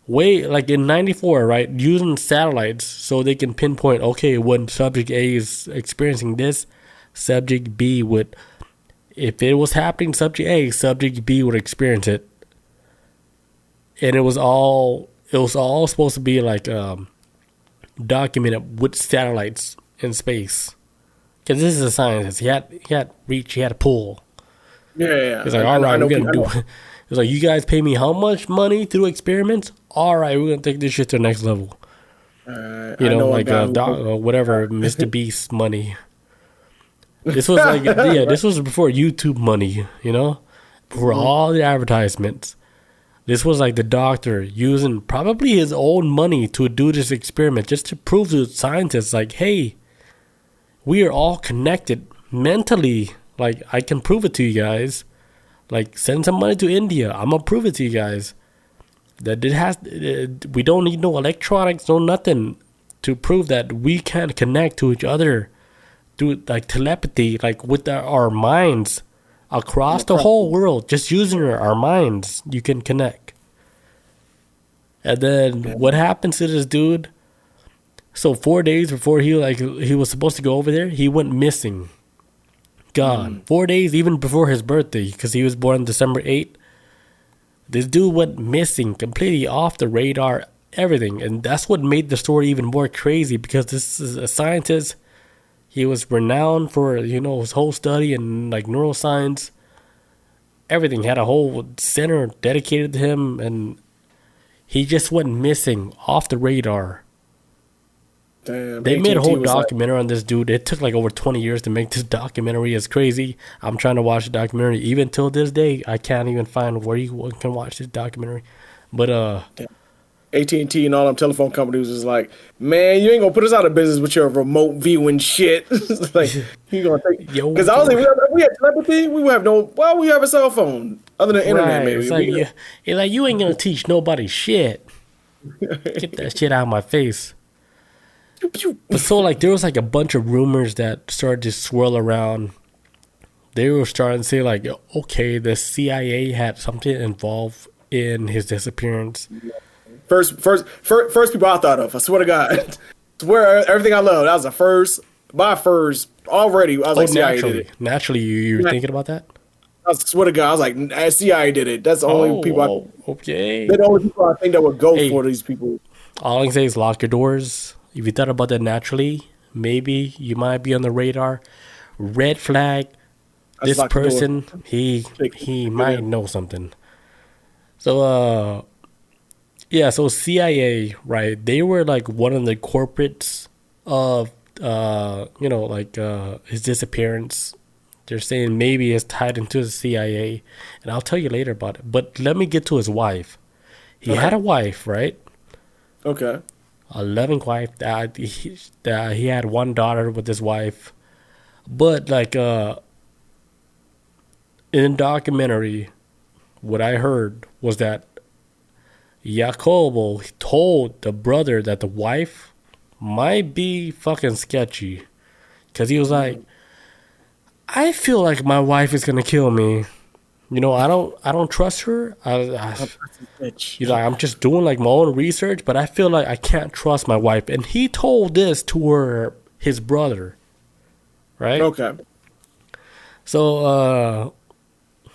way like in '94, right? Using satellites so they can pinpoint, okay, when subject A is experiencing this, subject B would, if it was happening, subject A, subject B would experience it. And it was all it was all supposed to be like documented with satellites in space. Because this is a scientist. He had reach. He had a pull. Yeah. He's like, all right, we're gonna do it. He's like, you guys pay me how much money to do experiments? All right, we're gonna take this shit to the next level. Like whatever, Mr. Beast money. This was like, this was before YouTube money. Before all the advertisements. This was like the doctor using probably his own money to do this experiment just to prove to scientists, like, hey, we are all connected mentally. Like, I can prove it to you guys. Like, send some money to India. I'm going to prove it to you guys. That we don't need no electronics, no nothing to prove that we can connect to each other through, like, telepathy, like, with our minds. Across the whole world, just using our minds, you can connect. And then what happens to this dude? So 4 days before he was supposed to go over there, he went missing. Gone. 4 days even before his birthday, because he was born December 8th. This dude went missing, completely off the radar, everything. And that's what made the story even more crazy, because this is a scientist. He was renowned for, his whole study and like neuroscience. Everything, had a whole center dedicated to him, and he just went missing off the radar. Damn, they made a whole documentary on this dude. It took like over 20 years to make this documentary. It's crazy. I'm trying to watch the documentary. Even till this day, I can't even find where you can watch this documentary. But AT&T and all them telephone companies was like, man, you ain't gonna put us out of business with your remote viewing shit. Like, you gonna take? Because I was like, we had telepathy. We would have we have a cell phone other than internet. Maybe it's like you ain't gonna teach nobody shit. Get that shit out of my face. But so like there was like a bunch of rumors that started to swirl around. They were starting to say like, okay, the CIA had something involved in his disappearance. First people I thought of. I swear to God. I swear everything I love. That was the first. My first already. I was like, CIA did it. Naturally, you were thinking about that? I swear to God, I was like, CIA did it. That's the only people. Okay. They're the only people I think that would go for these people. All I can say is lock your doors. If you thought about that naturally, maybe you might be on the radar. Red flag. This person, he might know something. So, so CIA, right? They were like one of the corporates of, his disappearance. They're saying maybe it's tied into the CIA, and I'll tell you later about it. But let me get to his wife. He had a wife, right? Okay. A loving wife. That he had one daughter with his wife, but like in the documentary, what I heard was that Jacobo told the brother that the wife might be fucking sketchy, because he was like, I feel like my wife is gonna kill me. I don't trust her. He's like, I'm just doing like my own research, but I feel like I can't trust my wife. And he told this to his brother, right? Okay. So,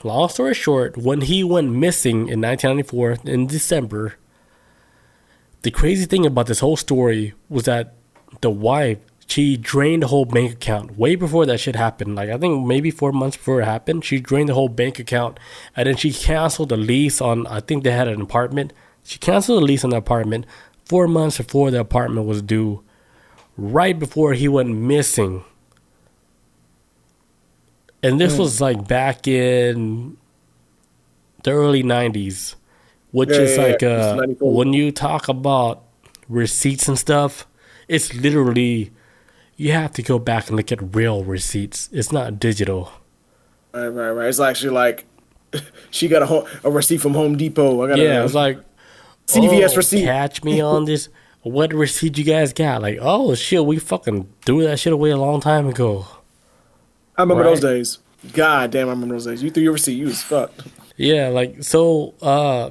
long story short, when he went missing in 1994 in December, the crazy thing about this whole story was that the wife, she drained the whole bank account way before that shit happened. Like, I think maybe 4 months before it happened, she drained the whole bank account, and then she canceled the lease on, I think they had an apartment. She canceled the lease on the apartment 4 months before the apartment was due, right before he went missing. And this was like back in the early 90s, which is like when you talk about receipts and stuff, it's literally, you have to go back and look at real receipts. It's not digital. Right. It's actually like she got a receipt from Home Depot. It was like CVS receipt. Catch me on this. What receipt you guys got? Like, oh shit, we fucking threw that shit away a long time ago. I remember those days. God damn, I remember those days. You threw your receipt. You was fucked. Yeah, like, so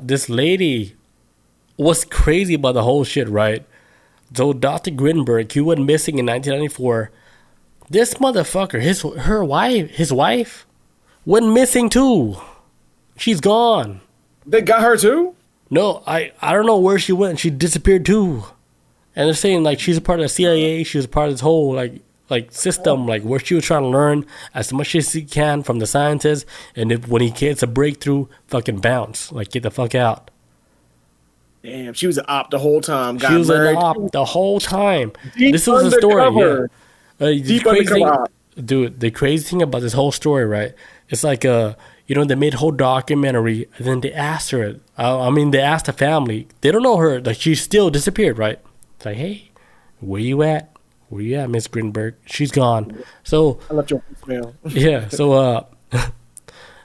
this lady, what's crazy about the whole shit, right? So Dr. Grinberg, he went missing in 1994. This motherfucker, his wife, went missing too. She's gone. They got her too? No, I don't know where she went. She disappeared too. And they're saying like she's a part of the CIA. She was part of this whole like system, like where she was trying to learn as much as she can from the scientists. And if when he gets a breakthrough, fucking bounce, like get the fuck out. Damn, she was an op the whole time. She was an op the whole time. This was the story. Yeah. Deep undercover op. Dude, the crazy thing about this whole story, right? It's like they made a whole documentary, and then they asked her. They asked the family. They don't know her. Like she still disappeared, right? It's like, hey, where you at? Where you at, Miss Grinberg? She's gone. So I left your voicemail. Yeah. So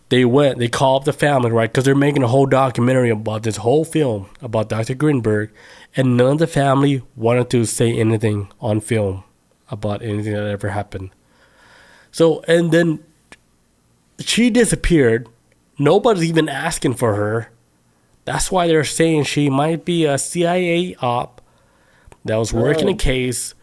they called up the family, right? Because they're making a whole documentary about this whole film about Dr. Grinberg, and none of the family wanted to say anything on film about anything that ever happened. So, and then she disappeared. Nobody's even asking for her. That's why they're saying she might be a CIA op that was working a case,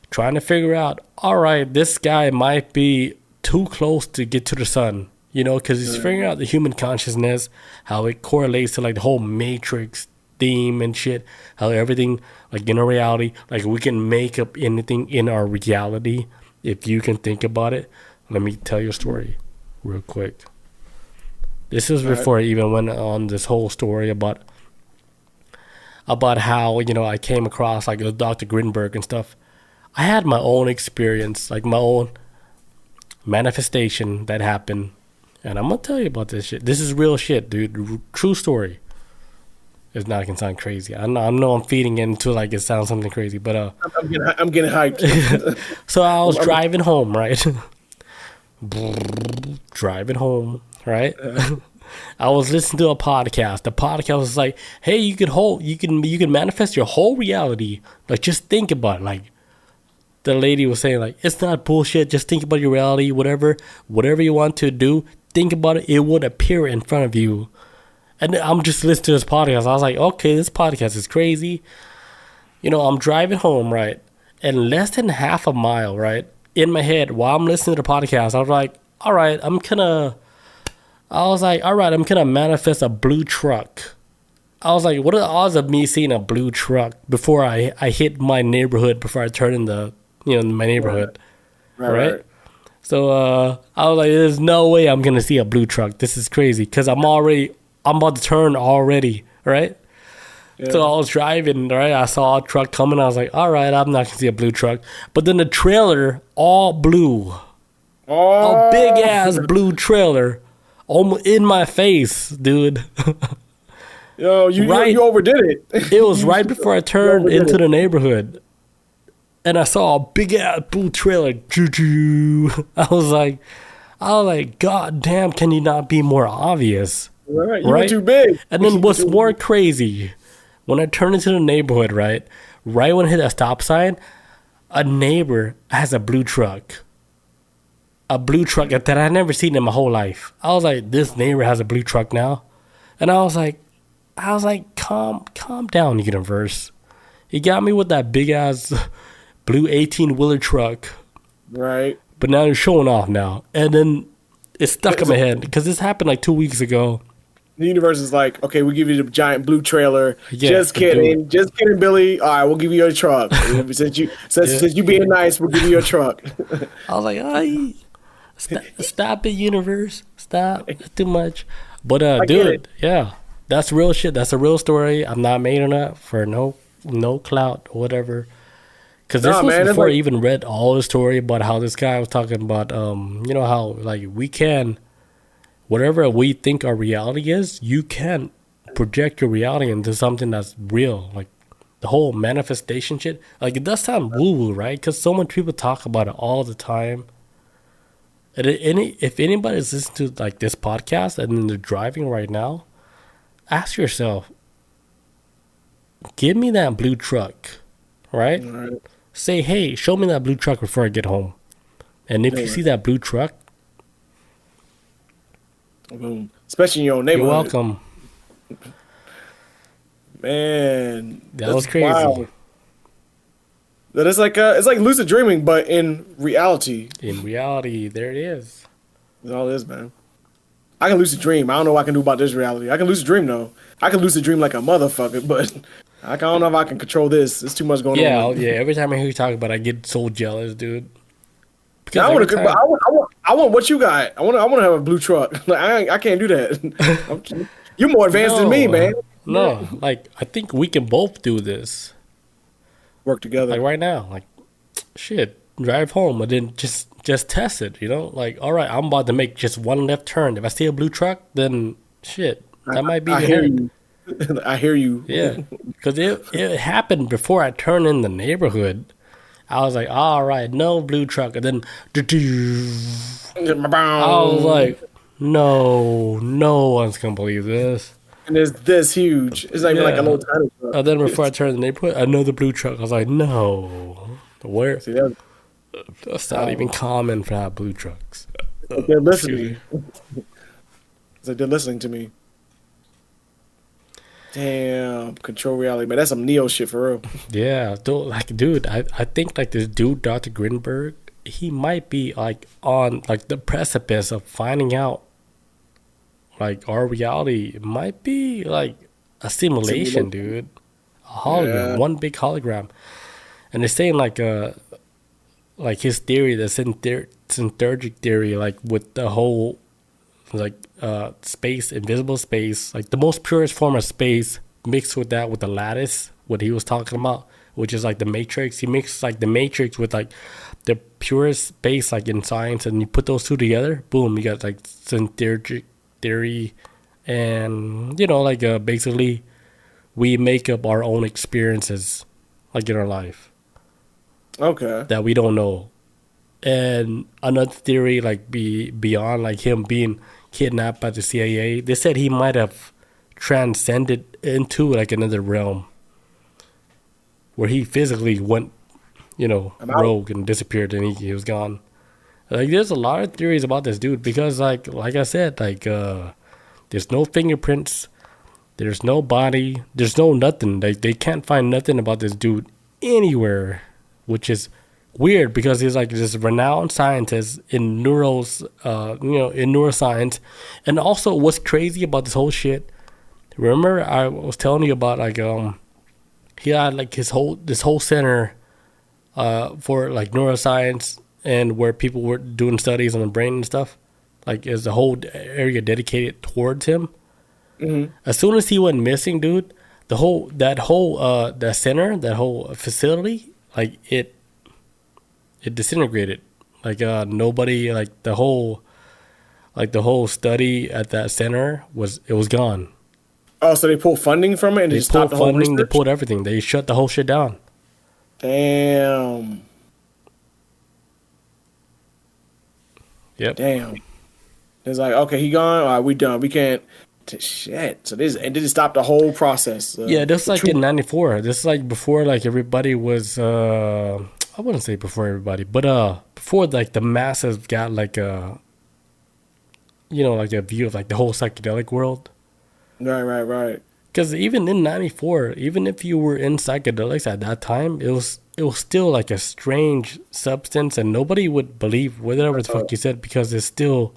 trying to figure out, all right, this guy might be too close to get to the sun, because he's figuring out the human consciousness, how it correlates to like the whole Matrix theme and shit, how everything, like in our reality, like we can make up anything in our reality if you can think about it. Let me tell you a story real quick. This is before I even went on this whole story about how, I came across like Dr. Grinberg and stuff. I had my own experience, like my own manifestation that happened. And I'm going to tell you about this shit. This is real shit, dude. True story. It's not going to sound crazy. I know I'm feeding into like it sounds something crazy, but I'm getting hyped. So I was driving home, right? Driving home, right? I was listening to a podcast. The podcast was like, "Hey, you can manifest your whole reality. Like, just think about it." Like, the lady was saying, like, it's not bullshit. Just think about your reality. Whatever you want to do, think about it. It would appear in front of you. And I'm just listening to this podcast. I was like, okay, this podcast is crazy. I'm driving home, right? And less than half a mile, right? In my head, while I'm listening to the podcast, I was like, all right, I'm gonna manifest a blue truck. I was like, what are the odds of me seeing a blue truck before I hit my neighborhood, before I turn in my neighborhood, right? So I was like, there's no way I'm gonna see a blue truck. This is crazy because I'm about to turn already, right? Yeah. So I was driving, right? I saw a truck coming. I was like, all right, I'm not gonna see a blue truck. But then the trailer, all blue, a big ass blue trailer, almost in my face, dude. Yo, you overdid it. It was right before I turned into the neighborhood, and I saw a big ass blue trailer. I was like, God damn, can you not be more obvious? Right, you were too big. And then what's more crazy, when I turned into the neighborhood, right when I hit a stop sign, a neighbor has a blue truck. A blue truck that I never seen in my whole life. I was like, this neighbor has a blue truck now. And I was like, calm down, universe. He got me with that big ass blue 18-wheeler truck. Right. But now you're showing off now. And then it's stuck in my head because this happened like 2 weeks ago. The universe is like, okay, we'll give you the giant blue trailer. Yeah, just kidding, Billy. All right, we'll give you a truck. since you being nice, we'll give you a truck. I was like, stop it, universe. Stop. That's too much. But dude, yeah, that's real shit. That's a real story. I'm not making it up for no clout or whatever. Because this was before I even read all the story about how this guy was talking about, how like we can. Whatever we think our reality is, you can project your reality into something that's real. Like the whole manifestation shit. Like it does sound woo-woo, right? Because so many people talk about it all the time. And if anybody's listening to like this podcast and then they're driving right now, ask yourself, give me that blue truck, right? Say, hey, show me that blue truck before I get home. And if you see that blue truck, especially in your own neighborhood. You're welcome. Man, that was crazy. Wild. That is like it's like lucid dreaming, but in reality. In reality, there it is. That's all it is, man. I can lucid dream. I don't know what I can do about this reality. I can lucid dream though. I can lucid dream like a motherfucker, but I don't know if I can control this. There's too much going on. Yeah. Every time I hear you talk about it, I get so jealous, dude. Because I want what you got. I want to have a blue truck. Like, I can't do that. You're more advanced than me, man. No, like I think we can both do this. Work together. Like right now, like shit, drive home and then just test it. You know, like all right, I'm about to make just one left turn. If I see a blue truck, then shit, that might be. I hear you. I hear you. Yeah, because it happened before I turned in the neighborhood. I was like, all right, no blue truck. And then I was like, no one's going to believe this. And it's this huge. It's not even like a little tiny truck. And then before I turned the neighborhood, another blue truck. I was like, no. Where? See, that's not even common for have blue trucks. They're listening. It's like they're listening to me. Damn, control reality, man. That's some Neo shit for real. Yeah, dude, I think like this dude, Dr. Grinberg, he might be like on like the precipice of finding out like our reality might be like a simulation, dude. A hologram, one big hologram. And they're saying like his theory, the Syntergic Theory, like with the whole like space, invisible space, like the most purest form of space mixed with that with the lattice, what he was talking about, which is like the matrix. He mixed like the matrix with like the purest space like in science, and you put those two together, boom, you got like Syntergic Theory. And you know, like basically we make up our own experiences like in our life, okay, that we don't know. And another theory, like beyond like him being kidnapped by the CIA, they said he might have transcended into like another realm where he physically went, you know, rogue and disappeared, and he was gone. Like there's a lot of theories about this dude because like I said, like there's no fingerprints, there's no body, there's no nothing. Like they can't find nothing about this dude anywhere, which is weird because he's like this renowned scientist in in neuroscience. And also what's crazy about this whole shit, remember I was telling you about like he had like this whole center for like neuroscience and where people were doing studies on the brain and stuff, like is a whole area dedicated towards him. Mm-hmm. As soon as he went missing, dude, that center, that whole facility, like it disintegrated. Like nobody, like the whole study at that center was gone. Oh, so they pulled funding from it and they stopped the whole research? They pulled everything. They shut the whole shit down. Damn. Yep. Damn. It's like, okay, he gone. All right, we done. We can't. Shit. So this, and did it stop the whole process? Yeah, this like in '94. This is like before like everybody was. I wouldn't say before everybody, but before like the masses got like a, you know, like a view of like the whole psychedelic world. Right. Because even in '94, even if you were in psychedelics at that time, it was still like a strange substance, and nobody would believe whatever the fuck you said because it's still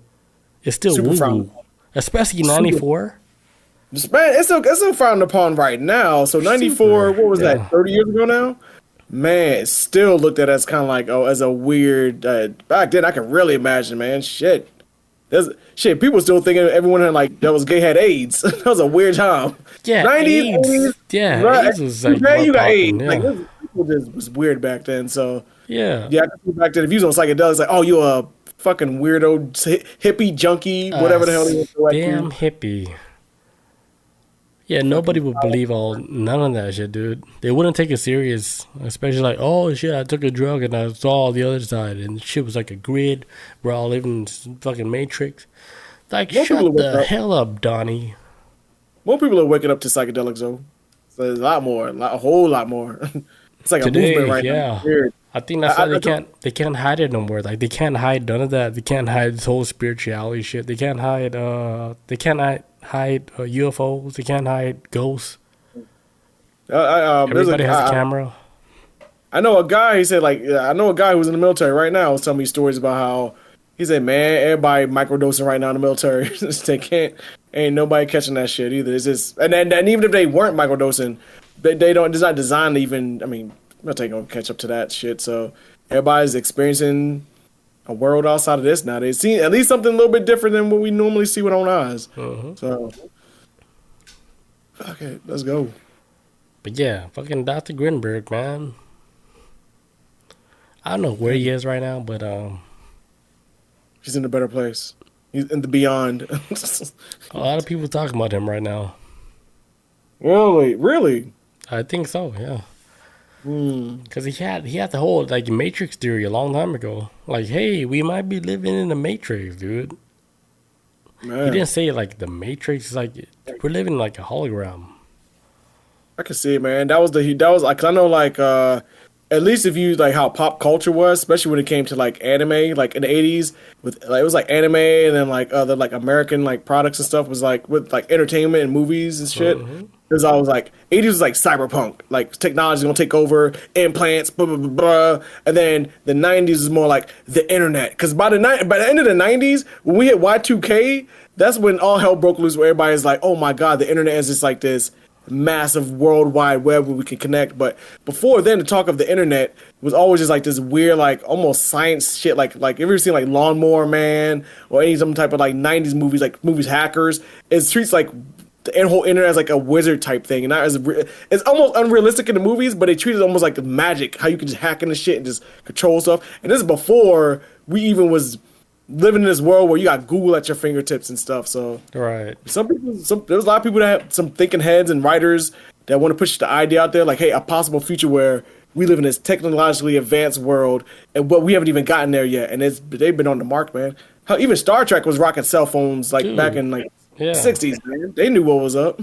woo-woo. Especially in '94. Man, it's so frowned upon right now. So '94, what was that? 30 years ago now. Man, it's still looked at as kind of like as a weird. Back then, I can really imagine, man. Shit. People still thinking everyone that was gay had AIDS. That was a weird time. Yeah, 90s, AIDS. 80s, yeah, right? AIDS was like you got AIDS. Yeah. Like, people just was weird back then. So yeah, I can see back then if you was on psychedelics, like, oh, you a fucking weirdo, hippie, junkie, whatever the hell they were. Damn hippie. Yeah, nobody would believe none of that shit, dude. They wouldn't take it serious, especially like, oh shit, I took a drug and I saw the other side, and shit was like a grid. We're all living in this fucking matrix. Like, shut the hell up, Donnie. More people are waking up to psychedelics, though. So there's a whole lot more. It's like today, a movement right now. Weird. I think that's why they can't hide it no more. Like they can't hide none of that. They can't hide this whole spirituality shit. They can't hide hide UFOs. They can't hide ghosts. Everybody has a camera. I know a guy. He said I know a guy who's in the military right now. Was telling me stories about how He said, "Man, everybody microdosing right now in the military. They can't. Ain't nobody catching that shit either. It's just and even if they weren't microdosing, they don't. It's not designed to even. I mean, I'm not gonna catch up to that shit. So everybody's experiencing a world outside of this now. They see at least something a little bit different than what we normally see with our own eyes. So, okay, let's go. But yeah, fucking Dr. Grinberg, man. I don't know where he is right now, but he's in a better place. He's in the beyond. A lot of people talking about him right now. Really? I think so. Yeah. Because he had the whole like Matrix theory a long time ago. Like, hey, we might be living in the Matrix, dude. Man. He didn't say like the Matrix. It's like we're living like a hologram. I can see it, man. That was like, 'cause I know like at least if you like how pop culture was, especially when it came to like anime, like in the 80s with like it was like anime and then like other like American like products and stuff was like with like entertainment and movies and shit. Because I was like 80s was like cyberpunk, like technology's gonna take over, implants, blah blah blah, blah. And then the 90s is more like the internet. Because by the end of the 90s, when we hit Y2K, that's when all hell broke loose. Where everybody's like, oh my god, the internet is just like this massive worldwide web where we can connect. But before then, the talk of the internet was always just like this weird, like almost science shit. Like have you ever seen like Lawnmower Man or any some type of like 90s movies, like movies Hackers? It treats like the whole internet as like a wizard type thing, and not as it's almost unrealistic in the movies, but they treat it almost like magic, how you can just hack into shit and just control stuff. And this is before we even was living in this world where you got Google at your fingertips and stuff. So right, there's a lot of people that have some thinking heads and writers that want to push the idea out there, like, hey, a possible future where we live in this technologically advanced world, and what we haven't even gotten there yet, and they've been on the mark, man. How even Star Trek was rocking cell phones like back in like 60s, man. They knew what was up.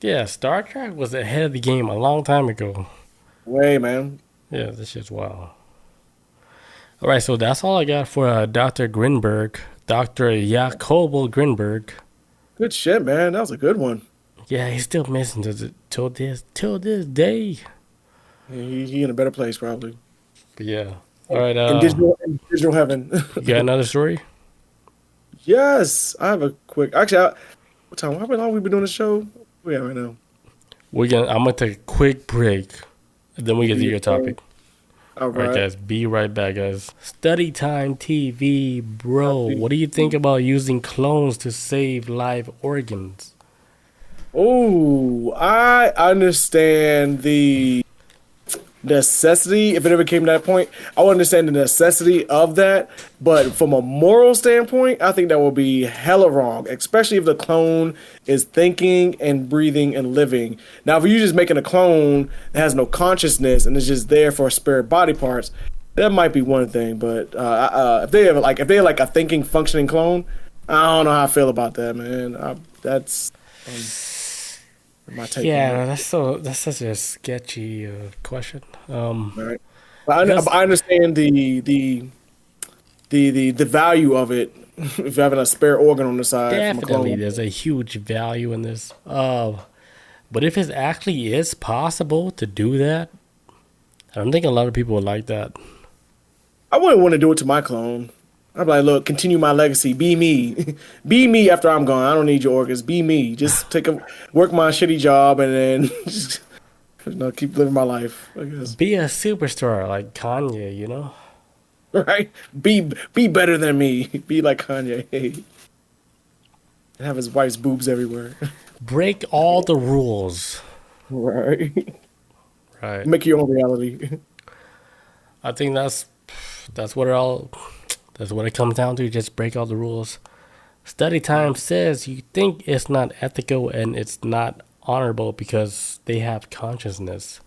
Yeah, Star Trek was ahead of the game a long time ago. Way, man. Yeah, this shit's wild. All right, so that's all I got for Dr. Grinberg, Dr. Jacobo Grinberg. Good shit, man. That was a good one. Yeah, he's still missing till this day. Yeah, he in a better place, probably. But yeah. All right. In digital heaven. You got another story? Yes, I have a quick. Actually, what time? How long we been doing the show? We at right now? I'm gonna take a quick break, and then we get to your topic. All right, guys. Be right back, guys. Study Time TV, bro. What do you think about using clones to save live organs? Oh, I understand the necessity. If it ever came to that point, I would understand the necessity of that. But from a moral standpoint, I think that will be hella wrong, especially if the clone is thinking and breathing and living. Now, if you're just making a clone that has no consciousness and is just there for spirit body parts, that might be one thing. But if they're like a thinking, functioning clone, I don't know how I feel about that, man. That's my take. Yeah, that's such a sketchy question. Right. But I understand the value of it if you're having a spare organ on the side. Definitely, there's a huge value in this. But if it actually is possible to do that, I don't think a lot of people would like that. I wouldn't want to do it to my clone. I'd be like, look, continue my legacy. Be me. Be me after I'm gone. I don't need your organs. Be me. Just work my shitty job and then just, keep living my life, I guess. Be a superstar like Kanye, you know? Right? Be better than me. Be like Kanye. And have his wife's boobs everywhere. Break all the rules. Right. Right. Make your own reality. I think that's what it comes down to. Just break all the rules. Study Time says you think it's not ethical and it's not honorable because they have consciousness.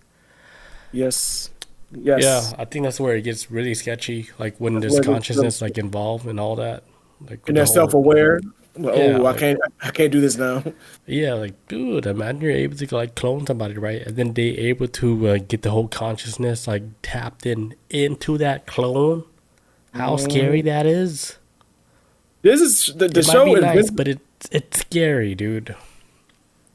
Yes. Yeah, I think that's where it gets really sketchy. Like when there's consciousness like involved and all that. Like and they're self-aware. I can't do this now. Yeah, like dude, imagine you're able to like clone somebody, right? And then they able to get the whole consciousness like tapped into that clone. How scary that is. This is the show. Might be nice, but it's scary, dude.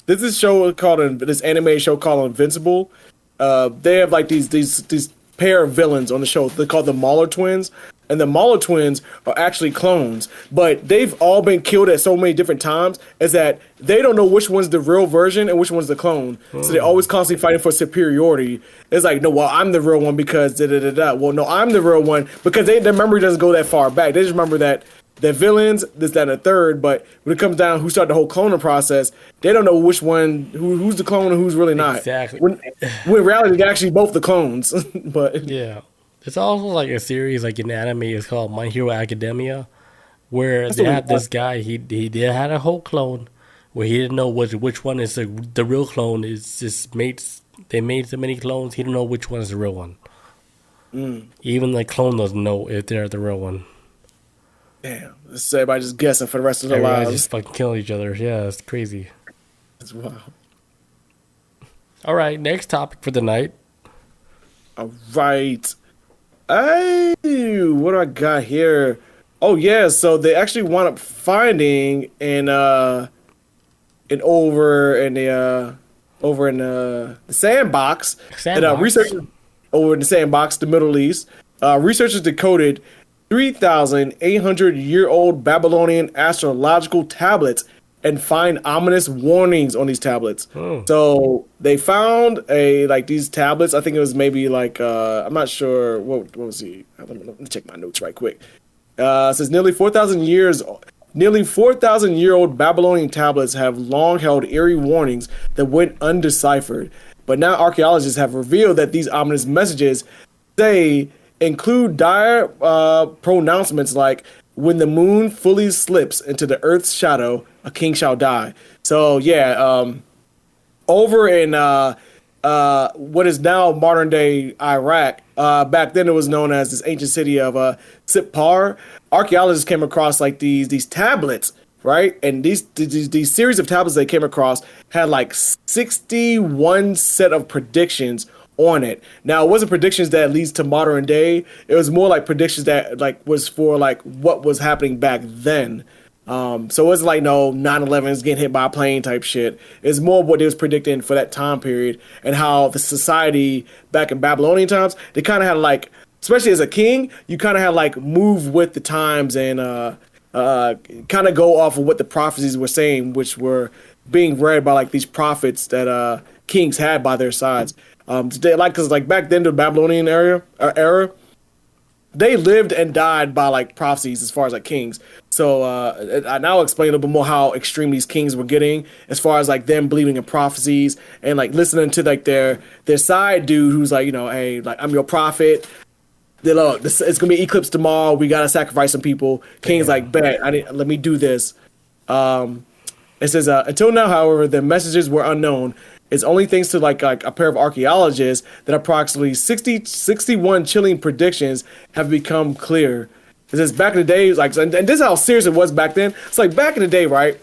This is this anime show called Invincible. They have like these pair of villains on the show. They're called the Mauler twins. and the Mahler twins are actually clones, but they've all been killed at so many different times is that they don't know which one's the real version and which one's the clone. So they're always constantly fighting for superiority. It's like, no, well, I'm the real one because da-da-da-da. Well, no, I'm the real one because their memory doesn't go that far back. They just remember that they're villains, this, that, and a third, but when it comes down who started the whole cloning process, they don't know which one, who's the clone and who's really not. Exactly. When in reality, they're actually both the clones. But yeah. It's also like a series like in anime. It's called My Hero Academia, where they had this guy. He did had a whole clone, where he didn't know which one is the real clone. It's just mates. They made so many clones. He didn't know which one is the real one. Even the clone doesn't know if they're the real one. Damn, this is everybody just guessing for the rest of their lives. Just fucking killing each other. Yeah, it's crazy. That's wild. All right, next topic for the night. All right. Hey, what do I got here? Oh yeah, so they actually wound up finding over in the sandbox. That researchers over in the sandbox, the Middle East, researchers decoded 3,800-year-old Babylonian astrological tablets and find ominous warnings on these tablets. So they found these tablets. I think it was maybe I'm not sure what was he. Let me check my notes right quick. It says nearly 4,000-year-old Babylonian tablets have long held eerie warnings that went undeciphered. But now archaeologists have revealed that these ominous messages include dire pronouncements like, when the moon fully slips into the earth's shadow, a king shall die. So yeah, over in what is now modern day Iraq, back then it was known as this ancient city of Sippar. Archaeologists came across these tablets, right? And these series of tablets they came across had 61 set of predictions on it. Now, it wasn't predictions that leads to modern day. It was more like predictions that was for what was happening back then. So it wasn't no 9/11 is getting hit by a plane type shit. It's more of what they was predicting for that time period and how the society back in Babylonian times, they kind of had especially as a king, you kind of had move with the times and kind of go off of what the prophecies were saying, which were being read by these prophets that kings had by their sides. Because back then the Babylonian era, they lived and died by prophecies as far as kings. So I now explain a little bit more how extreme these kings were getting as far as them believing in prophecies and listening to their side dude who's hey, I'm your prophet. Look, it's gonna be eclipse tomorrow. We gotta sacrifice some people. King's bet. Let me do this. It says until now, however, the messages were unknown. It's only thanks to a pair of archaeologists that approximately 61 chilling predictions have become clear. It says back in the day, and this is how serious it was back then. It's back in the day, right?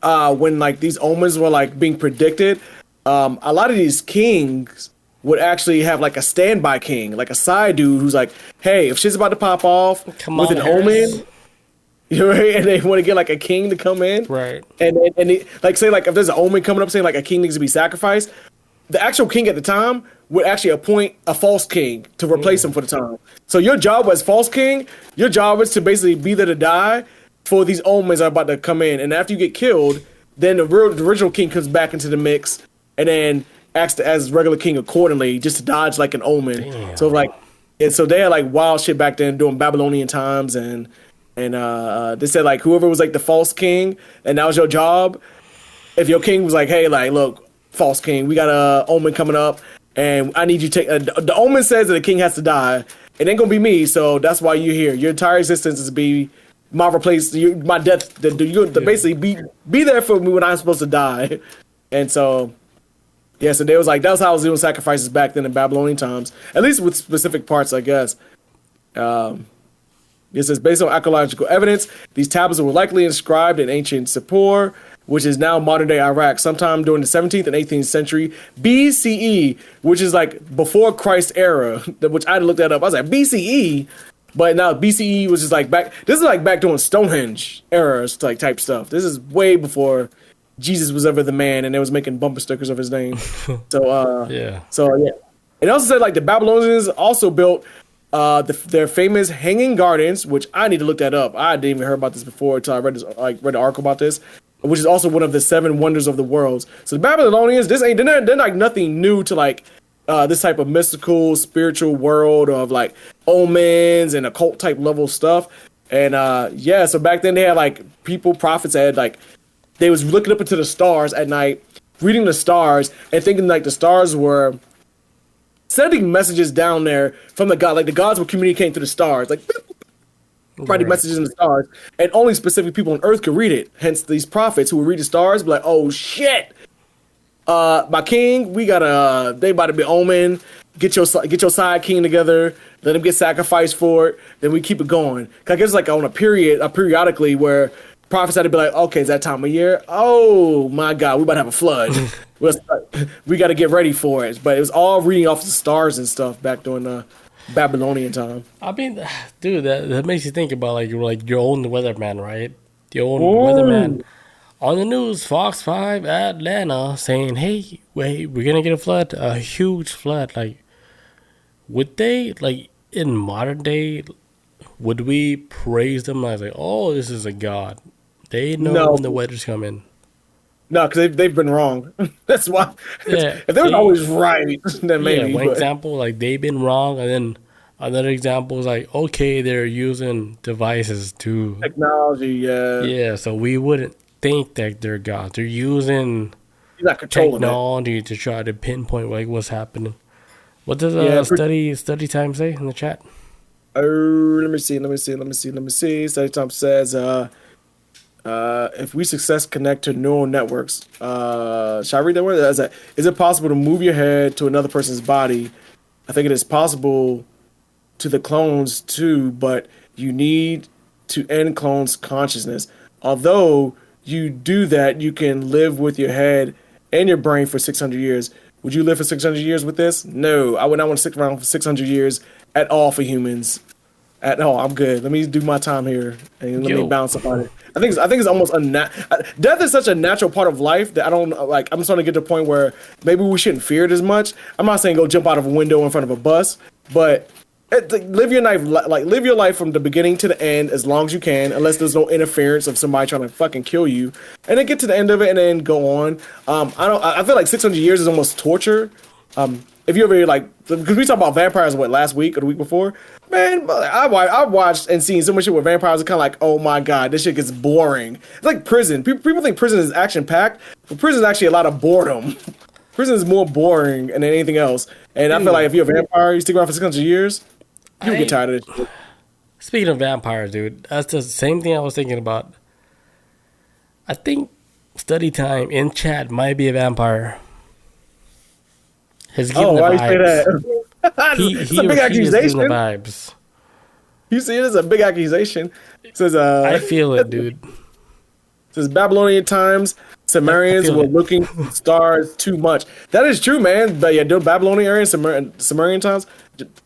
When these omens were being predicted, a lot of these kings would actually have a standby king, a side dude who's hey, if shit's about to pop off with an omen. Right? And they want to get a king to come in, right? And say if there's an omen coming up saying a king needs to be sacrificed, the actual king at the time would actually appoint a false king to replace him for the time. So your job as false king, your job is to basically be there to die for these omens that are about to come in. And after you get killed, then the original king comes back into the mix and then acts as regular king accordingly, just to dodge an omen. Damn. So and so they had wild shit back then during Babylonian times and they said whoever was the false king and that was your job, if your king was hey, look, false king, we got a omen coming up and I need you to take the omen says that the king has to die. It ain't gonna be me, so that's why you're here. Your entire existence is to be my my death. You basically be there for me when I'm supposed to die. And so yeah, so they was that's how I was doing sacrifices back then in Babylonian times, at least with specific parts, I guess. It says, based on archaeological evidence, these tablets were likely inscribed in ancient Sippar, which is now modern-day Iraq, sometime during the 17th and 18th century BCE, which is before Christ era, which I looked that up. I was BCE? But now BCE was just back. This is back during Stonehenge era type stuff. This is way before Jesus was ever the man and they was making bumper stickers of his name. So, yeah. So, yeah. It also said the Babylonians also built their famous Hanging Gardens, which I need to look that up. I didn't even hear about this before until I read an article about this, which is also one of the 7 wonders of the world. So the Babylonians, they're like nothing new to like this type of mystical, spiritual world of like omens and occult type level stuff. And so back then they had like prophets that had like, they was looking up into the stars at night, reading the stars and thinking like the stars were sending messages down there from the god, like the gods were communicating through the stars, like writing messages in the stars, and only specific people on Earth could read it. Hence, these prophets who would read the stars, be like, "Oh shit, my king, they about to be omen. Get your side king together. Let him get sacrificed for it. Then we keep it going." Cause I guess like on periodically where prophets had to be like, "Okay, it's that time of year. Oh my God, we about to have a flood. We got to get ready for it." But it was all reading off the stars and stuff back during the Babylonian time. I mean, dude, that makes you think about like your own weatherman, right? Your own weatherman on the news, Fox 5 Atlanta, saying, "Hey, wait, we're gonna get a flood, a huge flood." Like, would they like in modern day? Would we praise them as like, "Oh, this is a god"? They know when the weather's coming. No, because they've been wrong. That's why. Yeah, if they was always right, then maybe. Yeah, one example, like they've been wrong, and then another example is like, okay, they're using devices to technology. Yeah. Yeah, so we wouldn't think that they're gods. They're using technology to try to pinpoint like what's happening. What does study time say in the chat? Let me see. Study time says, if we connect to neural networks, shall I read that word? Is it possible to move your head to another person's body? I think it is possible to the clones too, but you need to end clones' consciousness. Although you do that, you can live with your head and your brain for 600 years. Would you live for 600 years with this? No, I would not want to stick around for 600 years at all for humans. At all, I'm good. Let me do my time here and let me bounce up on it. I think it's almost death is such a natural part of life that I don't like. I'm starting to get to the point where maybe we shouldn't fear it as much. I'm not saying go jump out of a window in front of a bus, but live your life from the beginning to the end as long as you can, unless there's no interference of somebody trying to fucking kill you, and then get to the end of it and then go on. I feel like 600 years is almost torture. If you ever because we talked about vampires last week or the week before, man, I watched and seen so much shit with vampires. It's kind of like, oh my God, this shit gets boring. It's like prison. People think prison is action packed, but prison is actually a lot of boredom. Prison is more boring than anything else. And I feel like if you're a vampire, you stick around for 600 years, you'll get tired of it. Shit. Speaking of vampires, dude, that's the same thing I was thinking about. I think study time in chat might be a vampire. He's giving the vibes. Why you say that? It's a big accusation. The vibes. You see it as a big accusation. It says, I feel it, dude. It says Babylonian times, Sumerians were looking at stars too much. That is true, man. But yeah, the Babylonian area and Sumerian times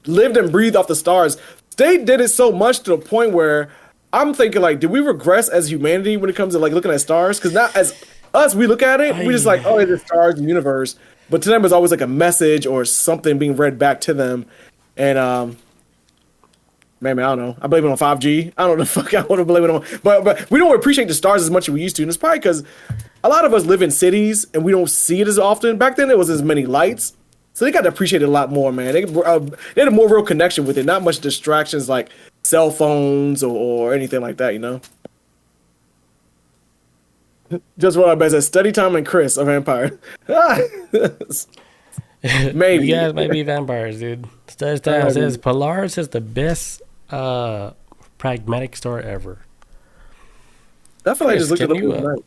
lived and breathed off the stars. They did it so much to the point where I'm thinking, like, did we regress as humanity when it comes to like looking at stars? Because now as us, we look at it, we just like, oh, it's the stars, the universe. But to them, it's always like a message or something being read back to them. And, man, I don't know. I blame it on 5G. I don't know the fuck I want to blame it on. But we don't appreciate the stars as much as we used to. And it's probably because a lot of us live in cities and we don't see it as often. Back then, there was as many lights. So they got to appreciate it a lot more, man. They had a more real connection with it. Not much distractions like cell phones or anything like that, you know? Just what I bet said, study time and Chris, a vampire. Maybe. You guys might be vampires, dude. Study time says Polaris is the best pragmatic store ever. I feel like just look at the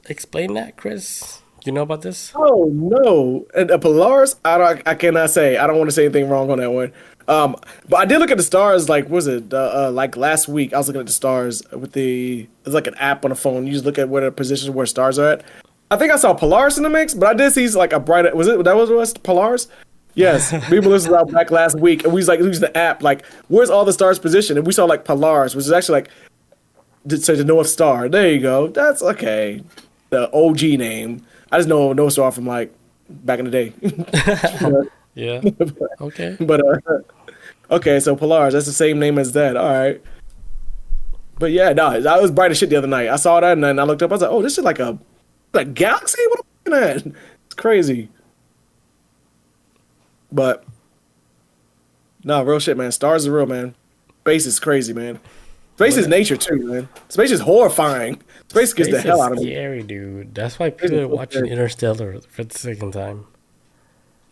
explain that, Chris? You know about this? Oh no, and Polaris. I cannot say. I don't want to say anything wrong on that one. But I did look at the stars. Like, was it like last week? I was looking at the stars with it's like an app on the phone. You just look at where the positions where stars are at. I think I saw Polaris in the mix, but I did see like a bright. Was it that was Polaris? Yes, people listened out back last week, and we was like using the app. Like, where's all the stars positioned? And we saw like Polaris, which is actually like the North Star. There you go. That's okay. The OG name. I just know North Star from like back in the day. Yeah. Okay. Okay, so Polaris, that's the same name as that. All right. But yeah, no, I was bright as shit the other night. I saw that and then I looked up. I was like, oh, this is like a galaxy. What am I looking at? It's crazy. But no, real shit, man. Stars are real, man. Space is crazy, man. Space is nature too, man. Space is horrifying. Space gets the hell out of me. Scary, dude. That's why people are watching Interstellar for the second time.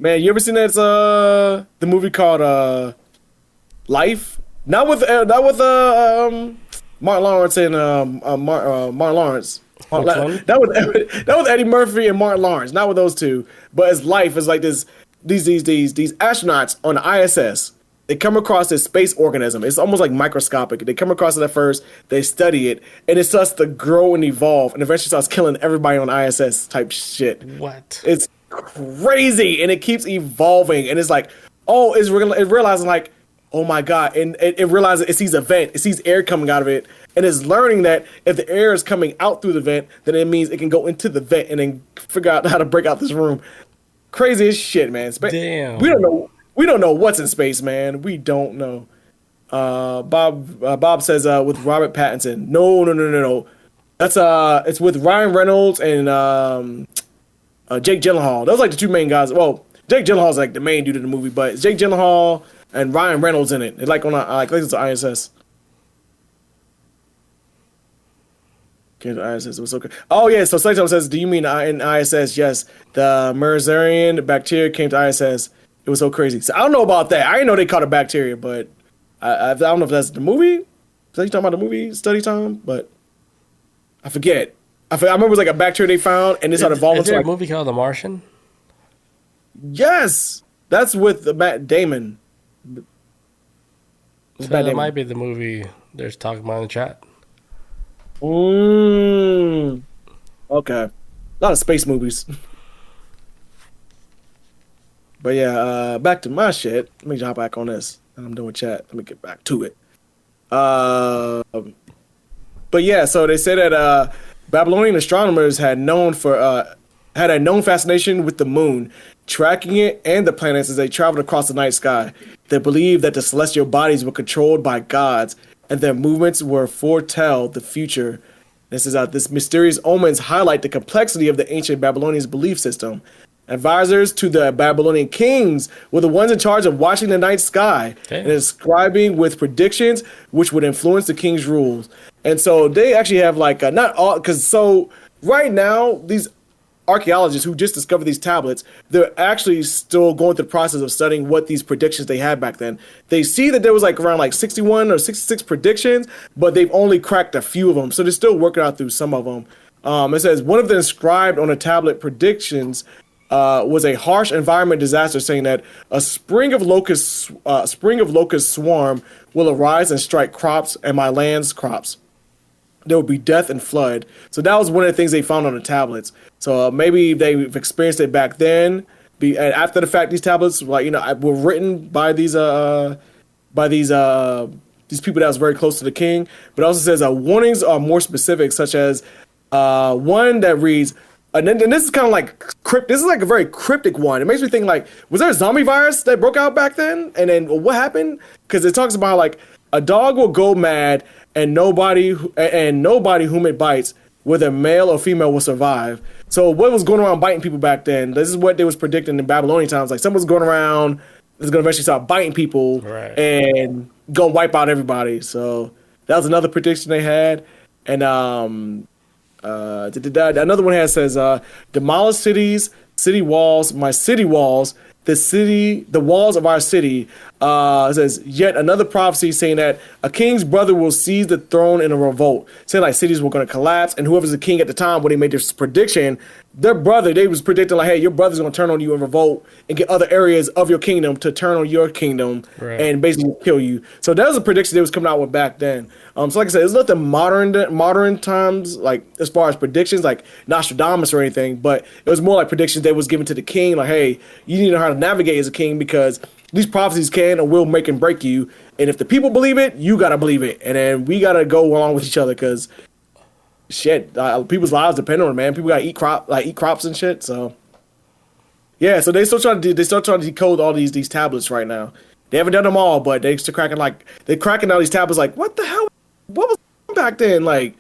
Man, you ever seen that? The movie called Life. Not with Martin Lawrence and Martin Lawrence. That was Eddie Murphy and Martin Lawrence. Not with those two, but it's Life. It's like these astronauts on the ISS. They come across this space organism. It's almost like microscopic. They come across it at first. They study it, and it starts to grow and evolve, and eventually starts killing everybody on ISS type shit. What? It's crazy, and it keeps evolving, and it's like, oh, it realizing like, oh my god, and it realizes it sees a vent, it sees air coming out of it, and it's learning that if the air is coming out through the vent, then it means it can go into the vent and then figure out how to break out this room. Crazy as shit, man. Damn. We don't know what's in space, man. We don't know. Bob says with Robert Pattinson. No. That's it's with Ryan Reynolds and Jake Gyllenhaal. Those are like the two main guys. Well, Jake Gyllenhaal's like the main dude in the movie, but it's Jake Gyllenhaal and Ryan Reynolds in it. It's like on it's ISS. Okay, the ISS was okay. Oh yeah, so Slayton says, do you mean in ISS? Yes, the Merserian bacteria came to ISS. It was so crazy. So I don't know about that. I didn't know they caught a bacteria, but I don't know if that's the movie. Is that you talking about the movie Study Time? But I forget. I remember it was like a bacteria they found, and it started evolving. Is there a movie called The Martian? Yes, that's with Matt Damon. So that might be the movie there's talking about in the chat. Okay. A lot of space movies. But yeah, back to my shit. Let me hop back on this. I'm doing chat. Let me get back to it. But yeah, so they say that Babylonian astronomers had a known fascination with the moon, tracking it and the planets as they traveled across the night sky. They believed that the celestial bodies were controlled by gods, and their movements were foretell the future. This mysterious omens highlight the complexity of the ancient Babylonians' belief system. Advisors to the Babylonian kings were the ones in charge of watching the night sky and inscribing with predictions which would influence the king's rules. And so they actually have like not all, because so right now these archaeologists who just discovered these tablets, they're actually still going through the process of studying what these predictions they had back then. They see that there was like around like 61 or 66 predictions, but they've only cracked a few of them. So they're still working out through some of them. It says one of the inscribed on the tablet predictions was a harsh environment disaster, saying that a spring of locust swarm will arise and strike crops and my land's crops. There will be death and flood. So that was one of the things they found on the tablets. So maybe they've experienced it back then. And after the fact, these tablets, were written by these people that was very close to the king. But it also says warnings are more specific, such as one that reads. And this is kind of like this is like a very cryptic one. It makes me think like, was there a zombie virus that broke out back then? And then what happened? Because it talks about like a dog will go mad and nobody whom it bites, whether male or female, will survive. So what was going around biting people back then? This is what they was predicting in Babylonian times. Like someone's going around is going to eventually start biting people and go wipe out everybody. So that was another prediction they had. And another one says demolish cities, city walls, my city walls, the walls of our city. It says yet another prophecy saying that a king's brother will seize the throne in a revolt. Saying like cities were going to collapse, and whoever's the king at the time when they made this prediction, their brother, they was predicting like, hey, your brother's going to turn on you and revolt and get other areas of your kingdom to turn on your kingdom and basically kill you. So that was a prediction they was coming out with back then. So like I said, it's not the modern times, like as far as predictions, like Nostradamus or anything, but it was more like predictions that was given to the king, like, hey, you need to know how to navigate as a king because these prophecies can or will make and break you. And if the people believe it, you got to believe it. And then we got to go along with each other because shit, people's lives depend on it, man. People got to eat crops and shit. So yeah, so they still trying to decode all these tablets right now. They haven't done them all, but they're still they're cracking all these tablets. Like, what the hell? What was back then? Like,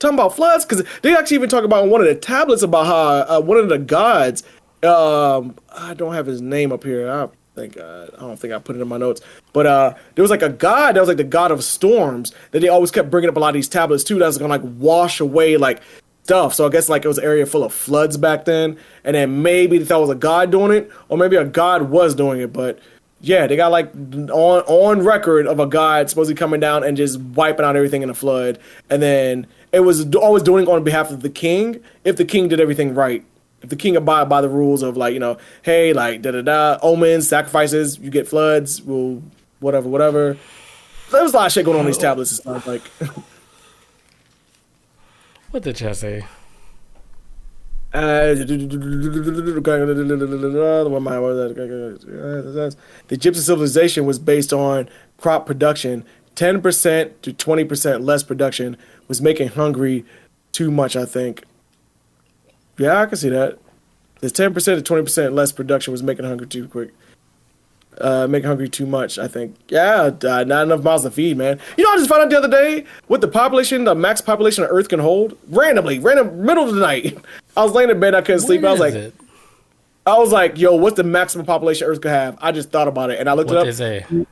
talking about floods, because they actually even talk about one of the tablets about how one of the gods. I don't have his name up here. I don't think I put it in my notes. But there was like a god that was like the god of storms that they always kept bringing up a lot of these tablets too. That was gonna like wash away like stuff. So I guess like it was an area full of floods back then, and then maybe they thought it was a god doing it, or maybe a god was doing it, but. Yeah, they got like on record of a god supposedly coming down and just wiping out everything in a flood. And then it was always doing it on behalf of the king if the king did everything right. If the king abide by the rules of like, hey, like omens, sacrifices, you get floods, well, whatever. There was a lot of shit going on these tablets and stuff. Like, what did you say? The Egyptian civilization was based on crop production. 10% to 20% less production was making hungry too much, I think. Yeah, I can see that. The 10% to 20% less production was making hungry too quick. Making hungry too much, I think. Yeah, not enough mouths to feed, man. You know, I just found out the other day what the max population of Earth can hold. Random, middle of the night. I was laying in bed, I couldn't sleep. I was like, yo, what's the maximum population Earth could have? I just thought about it, and I looked it up. What they say?